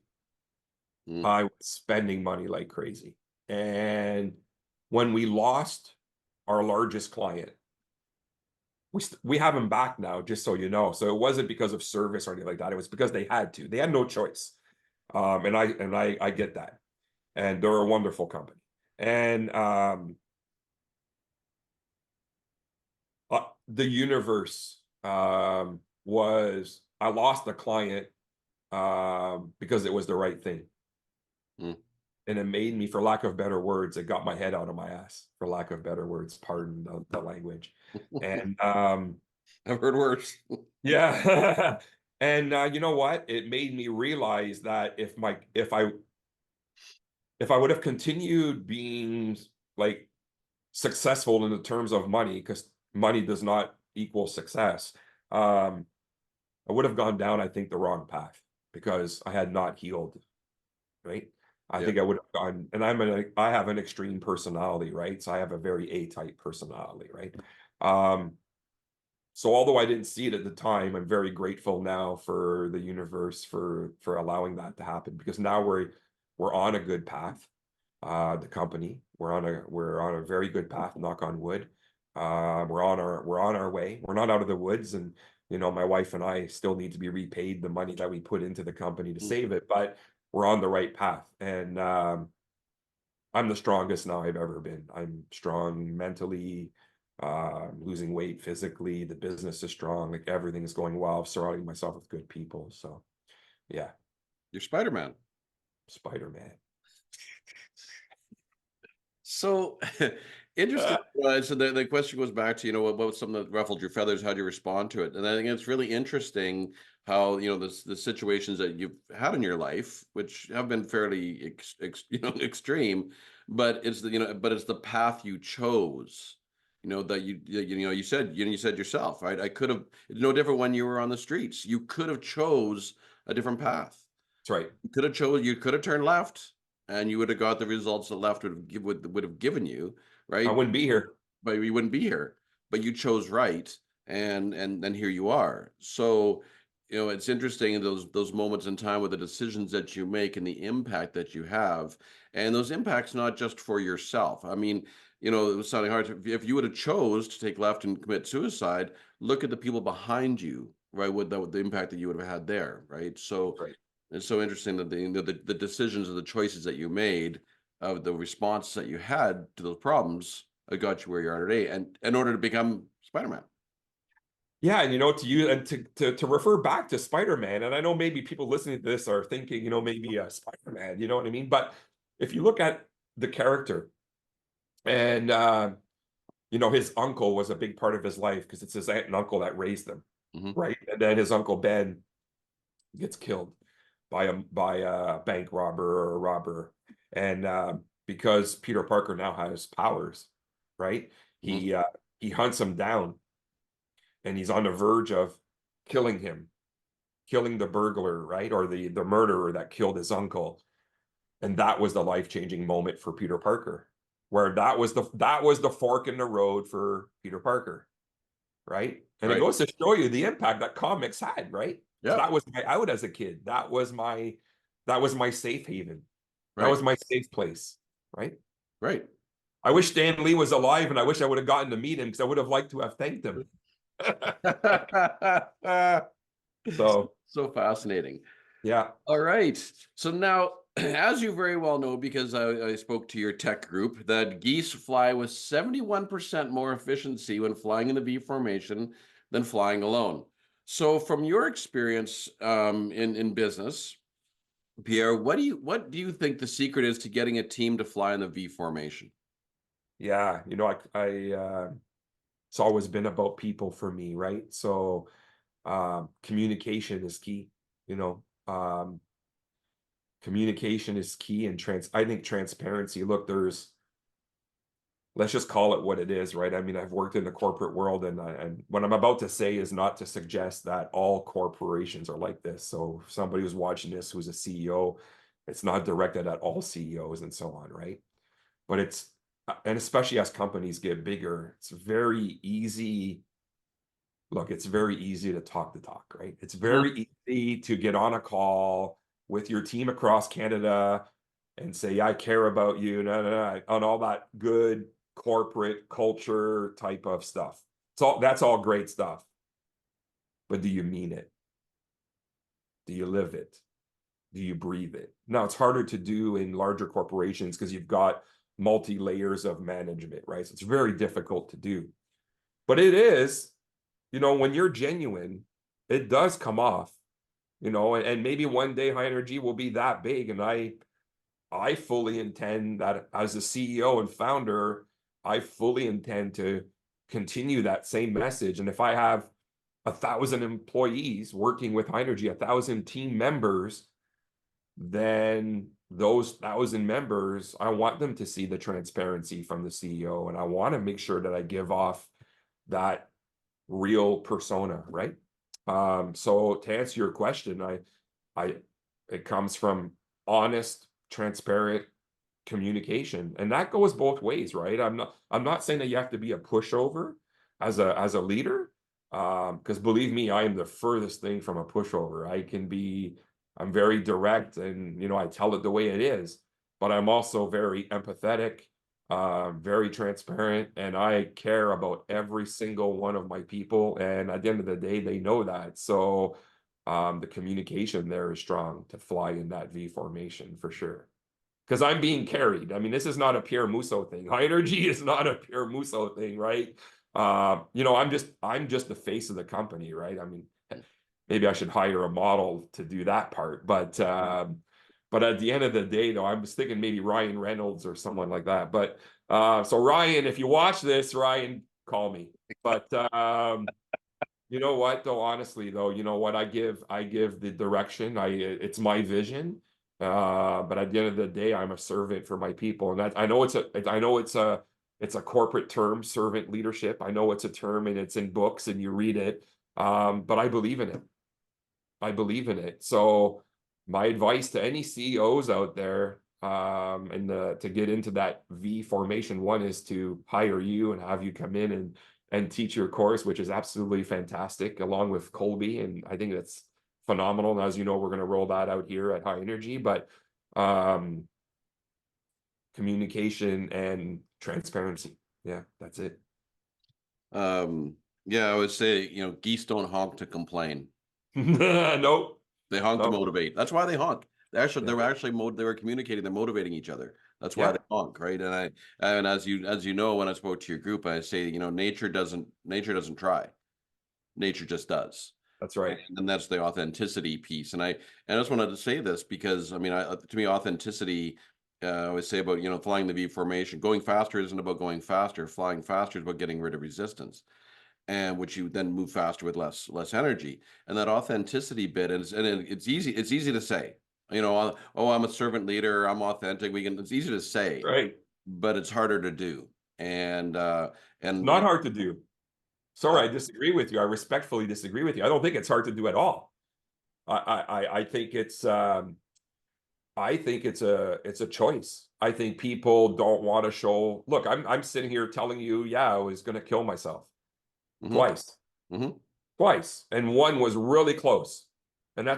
Mm. I was spending money like crazy. And when we lost our largest client, we have him back now, just so you know. So it wasn't because of service or anything like that. It was because they had to. They had no choice. And I get that. And they're a wonderful company. And the universe was I lost the client because it was the right thing. Mm. And it made me, for lack of better words, it got my head out of my ass, for lack of better words, pardon the language. And I've heard worse. yeah. And you know what? It made me realize that if I would have continued being like successful in the terms of money, because money does not equal success, I would have gone down, I think, the wrong path because I had not healed, right? I Yeah. think I would have gone, and I have an extreme personality, right? So I have a very A-type personality, right? So although I didn't see it at the time, I'm very grateful now for the universe for allowing that to happen, because now we're on a good path. The company, we're on a very good path, knock on wood. We're on our way. We're not out of the woods, and my wife and I still need to be repaid the money that we put into the company to Mm. save it, but we're on the right path. And I'm the strongest now I've ever been. I'm strong mentally, losing weight physically. The business is strong. Like, everything is going well. Surrounding myself with good people. So yeah, You're Spider-Man. Spider-Man. So interesting. So the question goes back to, what was something that ruffled your feathers? How do you respond to it? And I think it's really interesting how, the situations that you've had in your life, which have been fairly extreme, but it's the path you chose. That you said yourself, right? I could have, it's no different when you were on the streets. You could have chose a different path. That's right. You could have turned left, and you would have got the results the left would have given you, I right? wouldn't be here. But you wouldn't be here. But you chose right, and then here you are. So, it's interesting in those moments in time with the decisions that you make and the impact that you have, and those impacts not just for yourself. I mean, it was sounding hard. If you would have chose to take left and commit suicide, look at the people behind you, right? With the impact that you would have had there, right? So That's right. it's so interesting that the decisions and the choices that you made, of the response that you had to those problems, got you where you are today, and in order to become Spider-Man. Yeah, and to you and to refer back to Spider-Man, and I know maybe people listening to this are thinking, maybe Spider-Man, you know what I mean? But if you look at the character, and his uncle was a big part of his life because it's his aunt and uncle that raised him, Hmm. right? And then his uncle Ben gets killed by a bank robber or a robber, and because Peter Parker now has powers, right? Hmm. He hunts him down, and he's on the verge of killing him, killing the burglar, right? Or the murderer that killed his uncle. And that was the life-changing moment for Peter Parker, where that was the fork in the road for Peter Parker, right? And it Right. goes to show you the impact that comics had, right? So Yeah. that was my out as a kid. That was my safe haven. That Right. was my safe place, right? Right. I wish Stan Lee was alive, and I wish I would have gotten to meet him, because I would have liked to have thanked him. So So fascinating. yeah. All right. So now, as you very well know, because I spoke to your tech group, that geese fly with 71% more efficiency when flying in the V formation than flying alone. So, from your experience, in business, Pierre, what do you think the secret is to getting a team to fly in the V formation? Yeah, It's always been about people for me, right? So communication is key, you know. Communication is key, and I think transparency. Look, let's just call it what it is, right? I mean, I've worked in the corporate world, and what I'm about to say is not to suggest that all corporations are like this. So if somebody who's watching this who's a CEO, it's not directed at all CEOs and so on, right? But and especially as companies get bigger, it's very easy. Look, it's very easy to talk the talk, right? It's Mhm. very easy to get on a call with your team across Canada and say, I care about you, on all that good corporate culture type of stuff. That's all great stuff. But do you mean it? Do you live it? Do you breathe it? Now it's harder to do in larger corporations because you've got multi layers of management, right? So it's very difficult to do. But it is, when you're genuine, it does come off, and maybe one day high energy will be that big. And I fully intend that as a CEO and founder, I fully intend to continue that same message. And if I have 1,000 employees working with high energy, 1,000 team members, then those 1,000 members, I want them to see the transparency from the CEO, and I want to make sure that I give off that real persona, right? So to answer your question, I it comes from honest, transparent communication, and that goes both ways, right? I'm not saying that you have to be a pushover as a leader, because believe me, I am the furthest thing from a pushover. I'm very direct, and I tell it the way it is, but I'm also very empathetic, very transparent, and I care about every single one of my people. And at the end of the day, they know that. So the communication there is strong to fly in that V formation for sure. Because I'm being carried. I mean, this is not a Pierre Mousseau thing. High energy is not a Pierre Mousseau thing, right? I'm just the face of the company, right? I mean, maybe I should hire a model to do that part, but at the end of the day, though, I was thinking maybe Ryan Reynolds or someone like that. But so Ryan, if you watch this, Ryan, call me. But you know what, though, honestly, though, you know what, I give the direction. It's my vision. But at the end of the day, I'm a servant for my people. And that I know it's a corporate term, servant leadership. I know it's a term and it's in books and you read it. But I believe in it. I believe in it. So my advice to any CEOs out there, and to get into that V formation, one is to hire you and have you come in and teach your course, which is absolutely fantastic, along with Colby. And I think that's phenomenal. And as you know, we're going to roll that out here at High Energy. But communication and transparency. Yeah, that's it. Yeah, I would say, geese don't honk to complain. Nope. They honk to Nope. motivate. That's why they honk. Yeah. They were communicating, they're motivating each other. That's why Yeah. they honk, right? And as you know, when I spoke to your group, I say, nature doesn't try. Nature just does. That's right. And that's the authenticity piece. And I just wanted to say this because, I mean, to me, authenticity, I always say about, flying the V formation, going faster isn't about going faster. Flying faster is about getting rid of resistance, and which you then move faster with less energy. And that authenticity bit, it's easy to say, oh, I'm a servant leader, I'm authentic. It's easy to say, Right. but it's harder to do. And Not hard to do. Sorry, I disagree with you. I respectfully disagree with you. I don't think it's hard to do at all. I think it's a choice. I think people don't want to show. Look, I'm sitting here telling you, yeah, I was going to kill myself mhm, twice, mhm, twice, and one was really close. And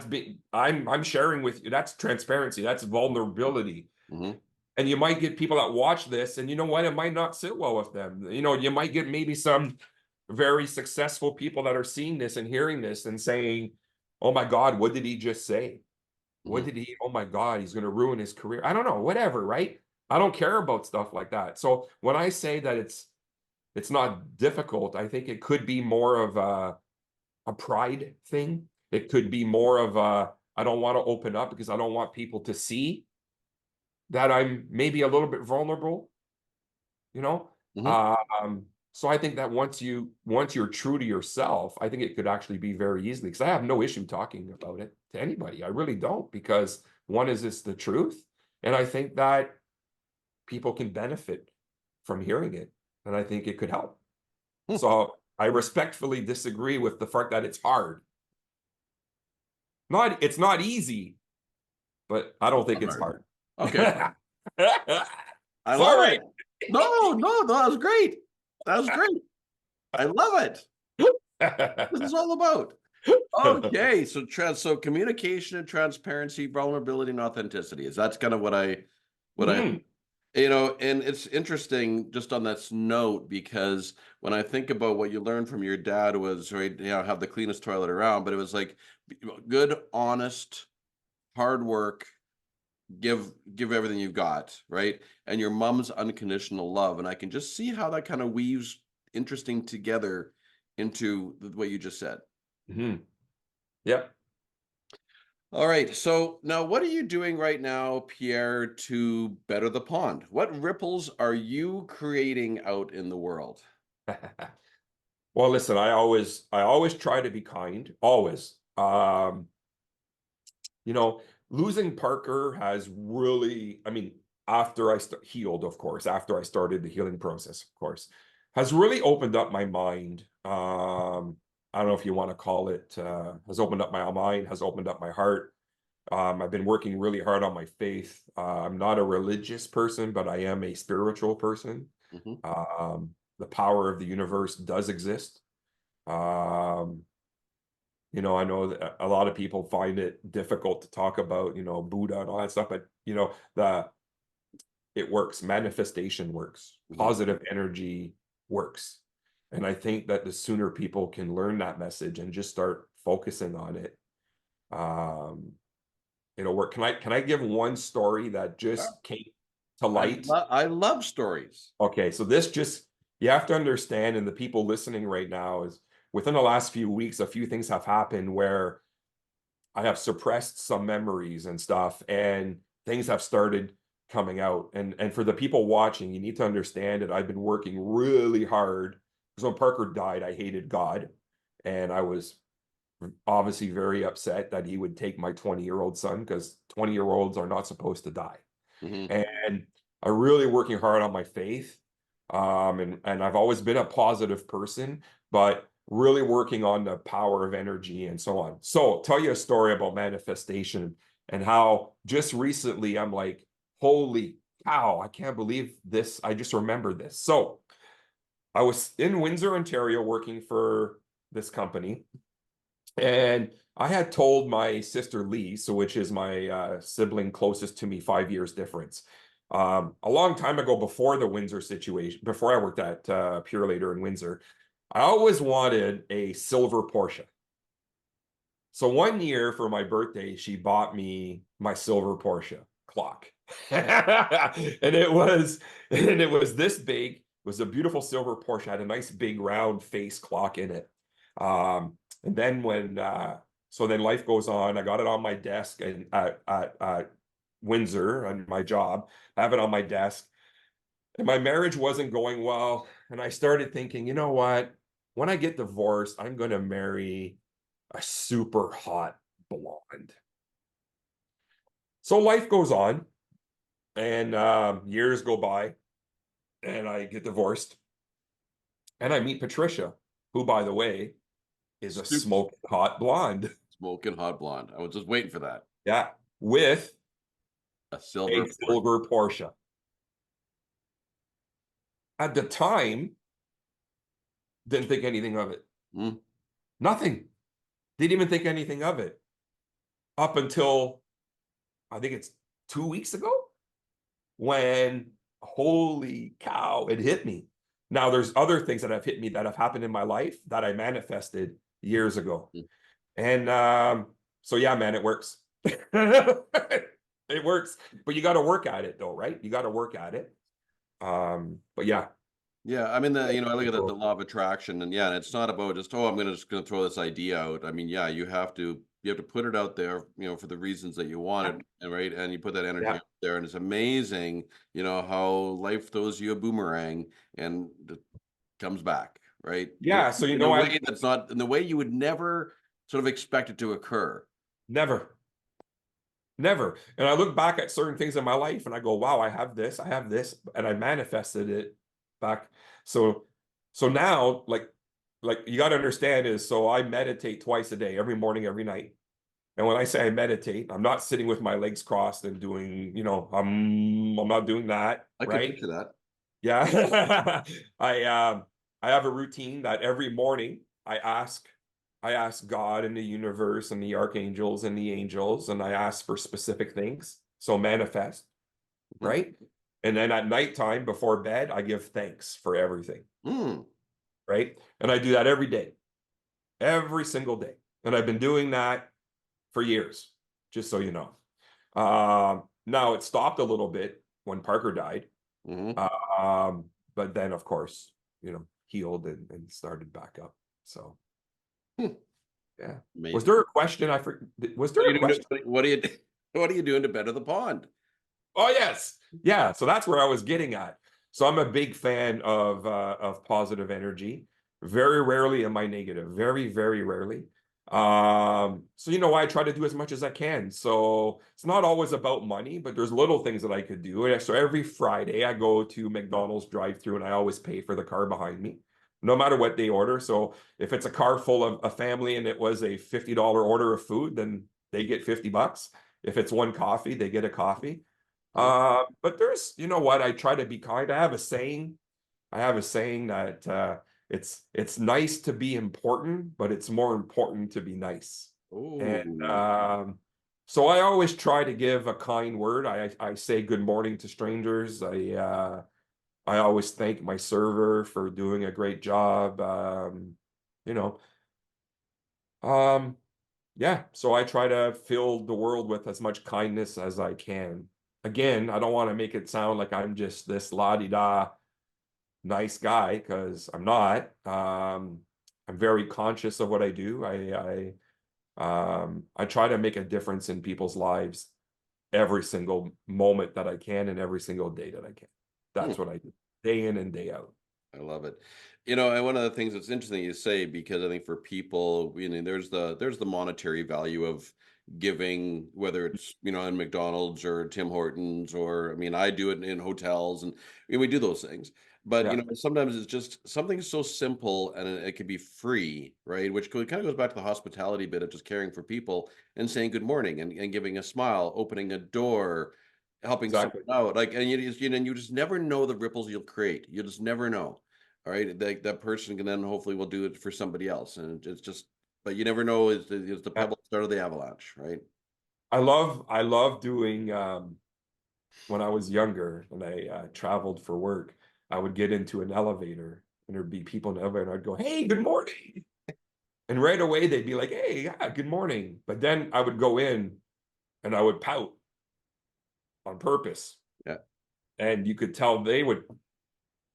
I'm sharing with you. That's transparency. That's vulnerability. mhm, And you might get people that watch this, and you know what? It might not sit well with them. You might get maybe some very successful people that are seeing this and hearing this and saying, oh my God, what did he just say? mhm. Oh my God, he's going to ruin his career. I don't know, whatever, right? I don't care about stuff like that. So when I say that it's not difficult, I think it could be more of a pride thing. It could be more of I don't want to open up because I don't want people to see that I'm maybe a little bit vulnerable, you know? Mhm. Um, So I think that once you're true to yourself, I think it could actually be very easily, because I have no issue talking about it to anybody. I really don't, because one is it's the truth. And I think that people can benefit from hearing it. And I think it could help. Hmm. So I respectfully disagree with the fact that it's hard. It's not easy, but I don't think it's Hard. hard. Okay. I love Sorry. it. No, that was great. That was great. I love it. This is all about. Okay, so communication and transparency, vulnerability and authenticity. Is that's kind of what I Mhm. and it's interesting just on this note, because when I think about what you learned from your dad was, right, have the cleanest toilet around, but it was like good, honest, hard work, give everything you've got, right? And your mom's unconditional love. And I can just see how that kind of weaves interesting together into what you just said. Mhm. Yep. All right. So now what are you doing right now, Pierre, to better the pond? What ripples are you creating out in the world? Well, listen, I always try to be kind, always. You know, losing Parker has really, I mean, after I healed, of course, after I started the healing process, of course, has really opened up my mind. I don't know if you want to call it, has opened up my mind, has opened up my heart. I've been working really hard on my faith. I'm not a religious person, but I am a spiritual person. Mhm. The power of the universe does exist. Um, I know that a lot of people find it difficult to talk about, Buddha and all that stuff, but it works. Manifestation works. Mhm. Positive energy works. And I think that the sooner people can learn that message and just start focusing on it, um, it'll work. Can I give one story that just came to light? I love stories. Okay, so this just, you have to understand, and the people listening right now, is within the last few weeks, a few things have happened where I have suppressed some memories and stuff, and things have started coming out. And for the people watching, you need to understand that I've been working really hard, because when Parker died, I hated God, and I was obviously very upset that he would take my 20-year-old son, because 20-year-olds are not supposed to die. Mhm. And I'm really working hard on my faith. And I've always been a positive person, but really working on the power of energy and so on. So tell you a story about manifestation and how just recently I'm like, holy cow, I can't believe this. I just remembered this. So I was in Windsor, Ontario, working for this company. And I had told my sister Lee, so which is my sibling closest to me, 5 years difference, a long time ago, before the Windsor situation, before I worked at Pure Later in Windsor, I always wanted a silver Porsche. So one year for my birthday, she bought me my silver Porsche clock. and it was this big. It was a beautiful silver Porsche. Had a nice big round face clock in it. And then so then life goes on. I got it on my desk and at Windsor on my job. I have it on my desk. And my marriage wasn't going well. And I started thinking, you know what? When I get divorced, I'm going to marry a super hot blonde. So life goes on, and years go by, and I get divorced, and I meet Patricia, who, by the way, is a Soup smoking hot blonde. smoking hot blonde. I was just waiting for that. Yeah, with A silver a Porsche. silver Porsche. At the time, didn't think anything of it. Mm. Nothing. Didn't even think anything of it up until I think it's 2 weeks ago, when holy cow, it hit me. Now there's other things that have hit me that have happened in my life that I manifested years ago. Mm. And so yeah, man, it works. It works. But you got to work at it though, right? You got to work at it. But yeah. Yeah, I mean I look at the law of attraction, and yeah, and it's not about just, oh, I'm gonna throw this idea out. I mean, yeah, you have to put it out there, for the reasons that you want it, and right, and you put that energy Yeah. out there, and it's amazing, how life throws you a boomerang, and comes back, right? Yeah. So, In a way that's not in the way you would never sort of expect it to occur. never. Never. And I look back at certain things in my life and I go, wow, I have this, and I manifested it back. So now, like you got to understand is, so I meditate twice a day, every morning, every night. And when I say I meditate, I'm not sitting with my legs crossed and doing, I'm not doing that, I could right? picture that. Yeah. I have a routine that every morning I ask God and the universe and the archangels and the angels, and I ask for specific things. So manifest, Mhm. right? And then at nighttime before bed, I give thanks for everything, Mm. right? And I do that every day, every single day. And I've been doing that for years, just so you know. Now it stopped a little bit when Parker died. Mhm. But then of course, healed and started back up. So Hmm. yeah. Was Amazing. there a question? Was What there are a you doing question? what are you what are you doing to better the pond? Oh yes. Yeah. So that's where I was getting at. So I'm a big fan of positive energy. Very rarely am I negative. Very, very rarely. So I try to do as much as I can. So it's not always about money, but there's little things that I could do. And so every Friday I go to McDonald's drive-through and I always pay for the car behind me, no matter what they order. So if it's a car full of a family and it was a $50 order of food, then they get $50. If it's one coffee, they get a coffee. Yeah. But there's, you know what? I try to be kind. I have a saying. That it's nice to be important, but it's more important to be nice. And Oh. so I always try to give a kind word. I say good morning to strangers. I always thank my server for doing a great job. You know, um, yeah, so I try to fill the world with as much kindness as I can. Again, I don't want to make it sound like I'm just this la-di-da nice guy, because I'm not. I'm very conscious of what I do. I try to make a difference in people's lives every single moment that I can and every single day that I can. Hmm. That's what I do, day in and day out. I love it. And one of the things that's interesting you say, because I think for people, there's the monetary value of giving, whether it's, in McDonald's or Tim Hortons, or I mean, I do it in hotels, and we do those things. But Yeah, sometimes it's just something so simple, and it could be free, right? Which kind of goes back to the hospitality bit of just caring for people and saying good morning, and giving a smile, opening a door, helping someone exactly. out. Like, and you just never know the ripples you'll create. You just never know. All right, that person can then hopefully will do it for somebody else, and it's just, but you never know, is the Yeah. pebble start of the avalanche, right? I love doing when I was younger and I traveled for work. I would get into an elevator and there'd be people in the elevator and I'd go, "Hey, good morning." And right away they'd be like, "Hey, yeah, good morning." But then I would go in and I would pout on purpose. Yeah, And you could tell they would,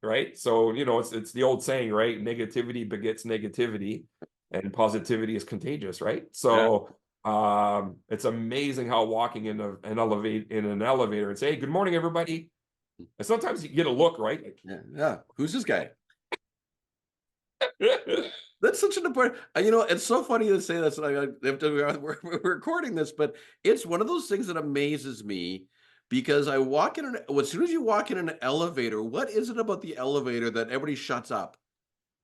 right? So, it's the old saying, right? Negativity begets negativity and positivity is contagious, right? yeah, So, it's amazing how walking in an elevator and say, "Hey, good morning, everybody." And sometimes you get a look, right? Like, yeah, yeah. Who's this guy? That's such an important. It's so funny to say this. We're recording this, but it's one of those things that amazes me, because I walk in as soon as you walk in an elevator, what is it about the elevator that everybody shuts up?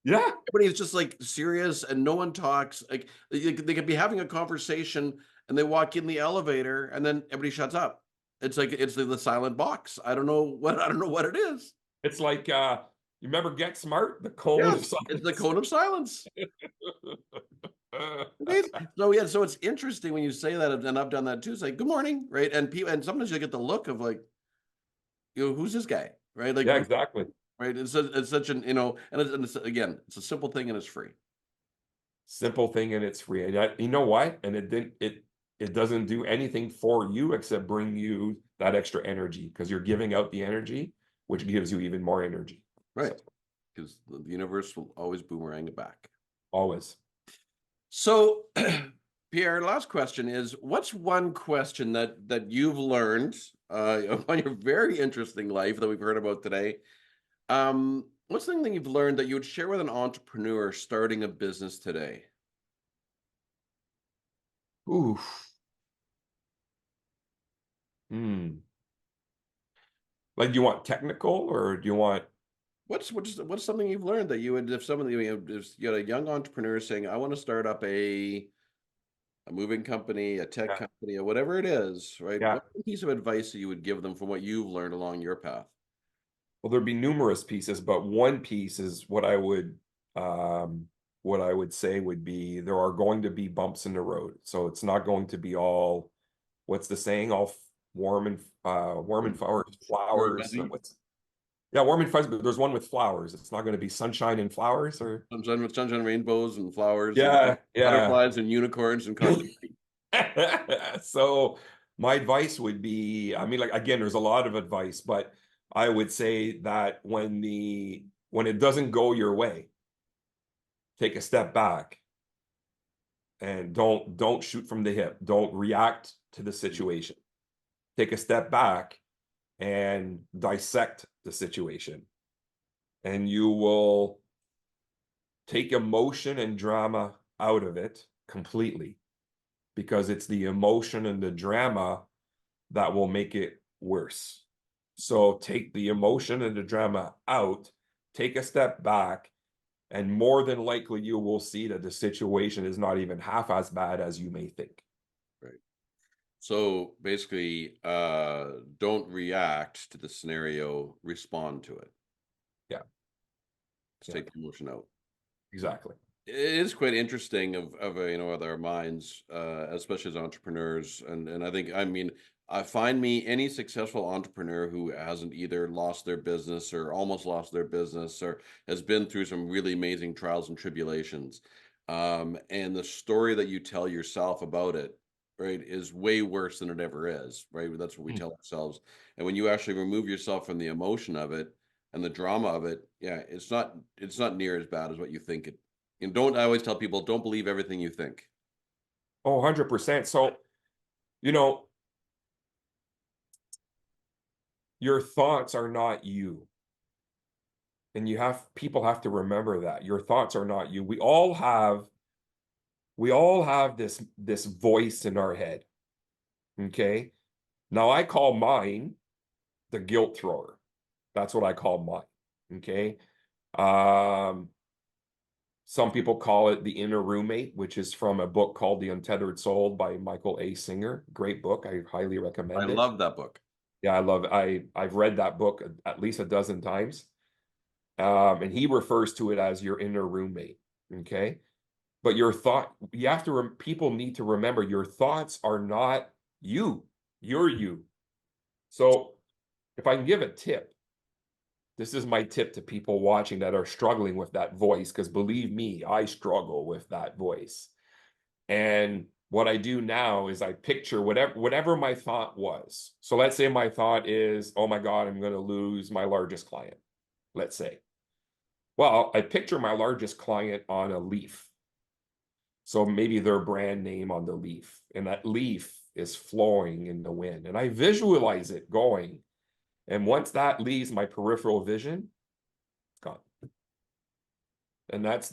yeah, Everybody's just like serious, and no one talks. Like they could be having a conversation and they walk in the elevator and then everybody shuts up. It's like it's the silent box. I don't know what it is. it's like you remember Get Smart, the cone of Yes, it's the silence. cone of silence. Amazing. So yeah, so it's interesting when you say that, and I've done that too. It's like good morning, right? And people, and sometimes you get the look of like, who's this guy, right? Like, Yeah, exactly. right? It's such an and it's, again, it's a simple thing and it's free. Simple thing and it's free. And you know what? And it doesn't do anything for you except bring you that extra energy because you're giving out the energy, which gives you even more energy. Right. So Because the universe will always boomerang it back. always. So, Pierre, last question is: what's one question that you've learned on your very interesting life that we've heard about today, What's something that you've learned that you would share with an entrepreneur starting a business today? Oof. Hmm. Like, do you want technical or do you want? What's something you've learned that you would, if somebody, if you had a young entrepreneur saying, I want to start up a moving company, a tech Yeah. company, or whatever it is, right? Yeah. What piece of advice that you would give them from what you've learned along your path? Well, there'd be numerous pieces, but one piece is what I would say would be there are going to be bumps in the road. So it's not going to be all, what's the saying? All warm and Very flowers. busy. Yeah, warm and fuzzy, but there's one with flowers. It's not going to be sunshine and flowers or Sunshine, rainbows, and flowers, and yeah, yeah. butterflies, and unicorns, and confetti. So my advice would be, I mean, like again, there's a lot of advice, but I would say that when it doesn't go your way, take a step back and don't shoot from the hip. Don't react to the situation. Take a step back and dissect the situation. And you will take emotion and drama out of it completely because it's the emotion and the drama that will make it worse. So take the emotion and the drama out, take a step back, and more than likely you will see that the situation is not even half as bad as you may think. Right. So basically, don't react to the scenario, respond to it. Yeah, Let's yeah, take the emotion out. exactly. It is quite interesting of with our minds, especially as entrepreneurs, and I think, I mean, I find me any successful entrepreneur who hasn't either lost their business or almost lost their business or has been through some really amazing trials and tribulations, and the story that you tell yourself about it, right, is way worse than it ever is, right? That's what we Mm. tell ourselves, and when you actually remove yourself from the emotion of it and the drama of it, yeah, it's not near as bad as what you think it. And don't, I always tell people, don't believe everything you think. Oh, 100%. So, you know, your thoughts are not you. And people have to remember that. Your thoughts are not you. We all have this voice in our head. Okay? Now I call mine the guilt thrower. That's what I call mine. Okay. Um, some people call it the inner roommate, which is from a book called The Untethered Soul by Michael A. Singer. Great book. I highly I recommend it. love that book. Yeah, I've read that book at least a dozen times. And he refers to it as your inner roommate. Okay. But people need to remember your thoughts are not you. You're you. So if I can give a tip, this is my tip to people watching that are struggling with that voice, because believe me, I struggle with that voice. And what I do now is I picture whatever my thought was. So let's say my thought is, oh my God, I'm going to lose my largest client, let's say. Well, I picture my largest client on a leaf. So maybe their brand name on the leaf, and that leaf is flowing in the wind. And I visualize it going. And once that leaves my peripheral vision, it's gone. And that's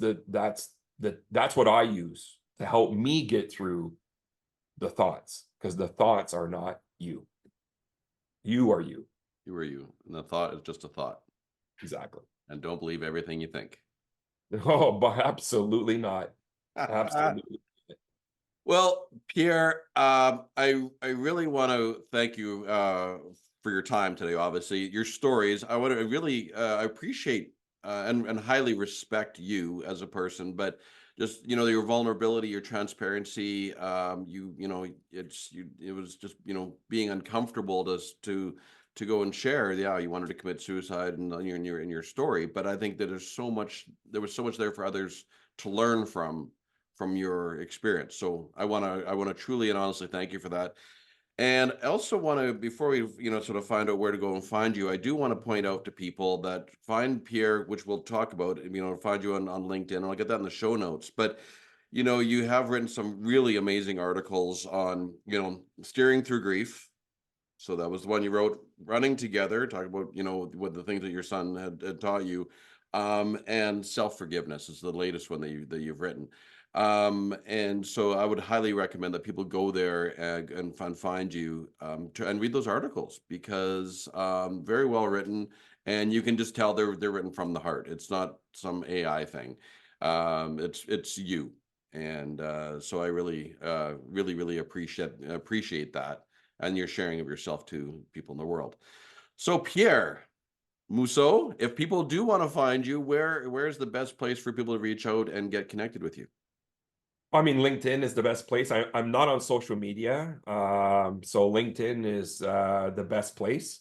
what I use to help me get through the thoughts, because the thoughts are not you. You are you. You are you. And the thought is just a thought. Exactly. And don't believe everything you think. Oh, but absolutely not. Absolutely. Well, Pierre, I really want to thank you for your time today. Obviously, your stories. I want to really I appreciate and highly respect you as a person, but just your vulnerability, your transparency. It was just being uncomfortable to go and share. Yeah, you wanted to commit suicide and in your story, but I think that there was so much there for others to learn from your experience. So I want to truly and honestly thank you for that. And I also want to, before we, sort of find out where to go and find you, I do want to point out to people that find Pierre, which we'll talk about, find you on LinkedIn, and I'll get that in the show notes. But, you have written some really amazing articles on, steering through grief. So that was the one you wrote, Running Together, talk about, what the things that your son had taught you. And self-forgiveness is the latest one that you've written. And so I would highly recommend that people go there and find you and read those articles, because very well written, and you can just tell they're written from the heart. It's not some AI thing. It's you. And so I really appreciate that, and your sharing of yourself to people in the world. So Pierre Mousseau, if people do want to find you, where's the best place for people to reach out and get connected with you? I mean, LinkedIn is the best place. I'm not on social media, so LinkedIn is the best place.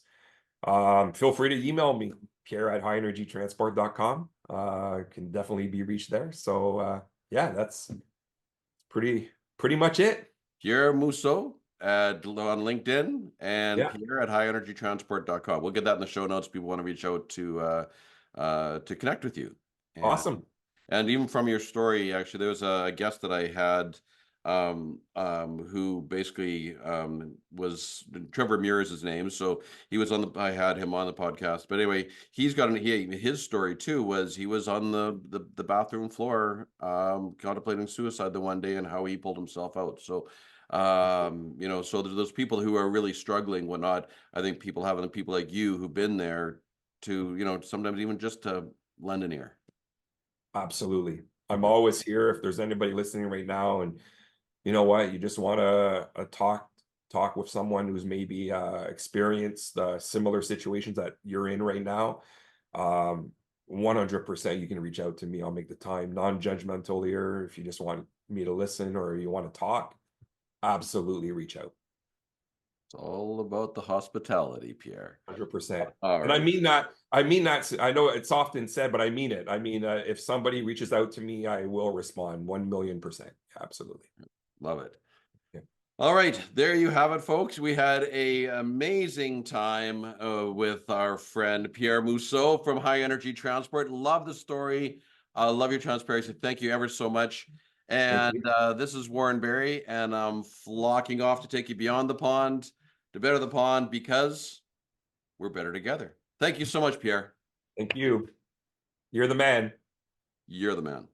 Feel free to email me, pierre@highenergytransport.com. Can definitely be reached there. So yeah, that's pretty much it. Pierre Mousseau on LinkedIn, and Yeah, Pierre at highenergytransport.com. We'll get that in the show notes. People want to reach out to connect with you. And awesome. And even from your story, actually, there was a guest that I had who basically was Trevor Muir is his name. So I had him on the podcast. But anyway, his story too was he was on the bathroom floor contemplating suicide the one day, and how he pulled himself out. So so there's those people who are really struggling, whatnot. I think having people like you who've been there to, sometimes even just to lend an ear. Absolutely. I'm always here if there's anybody listening right now, and you know what, you just want to talk with someone who's maybe experienced similar situations that you're in right now. 100% you can reach out to me. I'll make the time, non-judgmental here. If you just want me to listen or you want to talk, absolutely reach out. It's all about the hospitality, Pierre. 100%. All And I right. mean that. I mean that. I know it's often said, but I mean it. I mean, if somebody reaches out to me, I will respond 1,000,000%. Absolutely. Love it. Yeah. All right. There you have it, folks. We had a amazing time with our friend Pierre Mousseau from High Energy Transport. Love the story. Love your transparency. Thank you ever so much. Thank And you. this is Warren Barry, and I'm flocking off to take you beyond the pond, to better the pond, because we're better together. Thank you so much, Pierre. Thank you. You're the man. You're the man.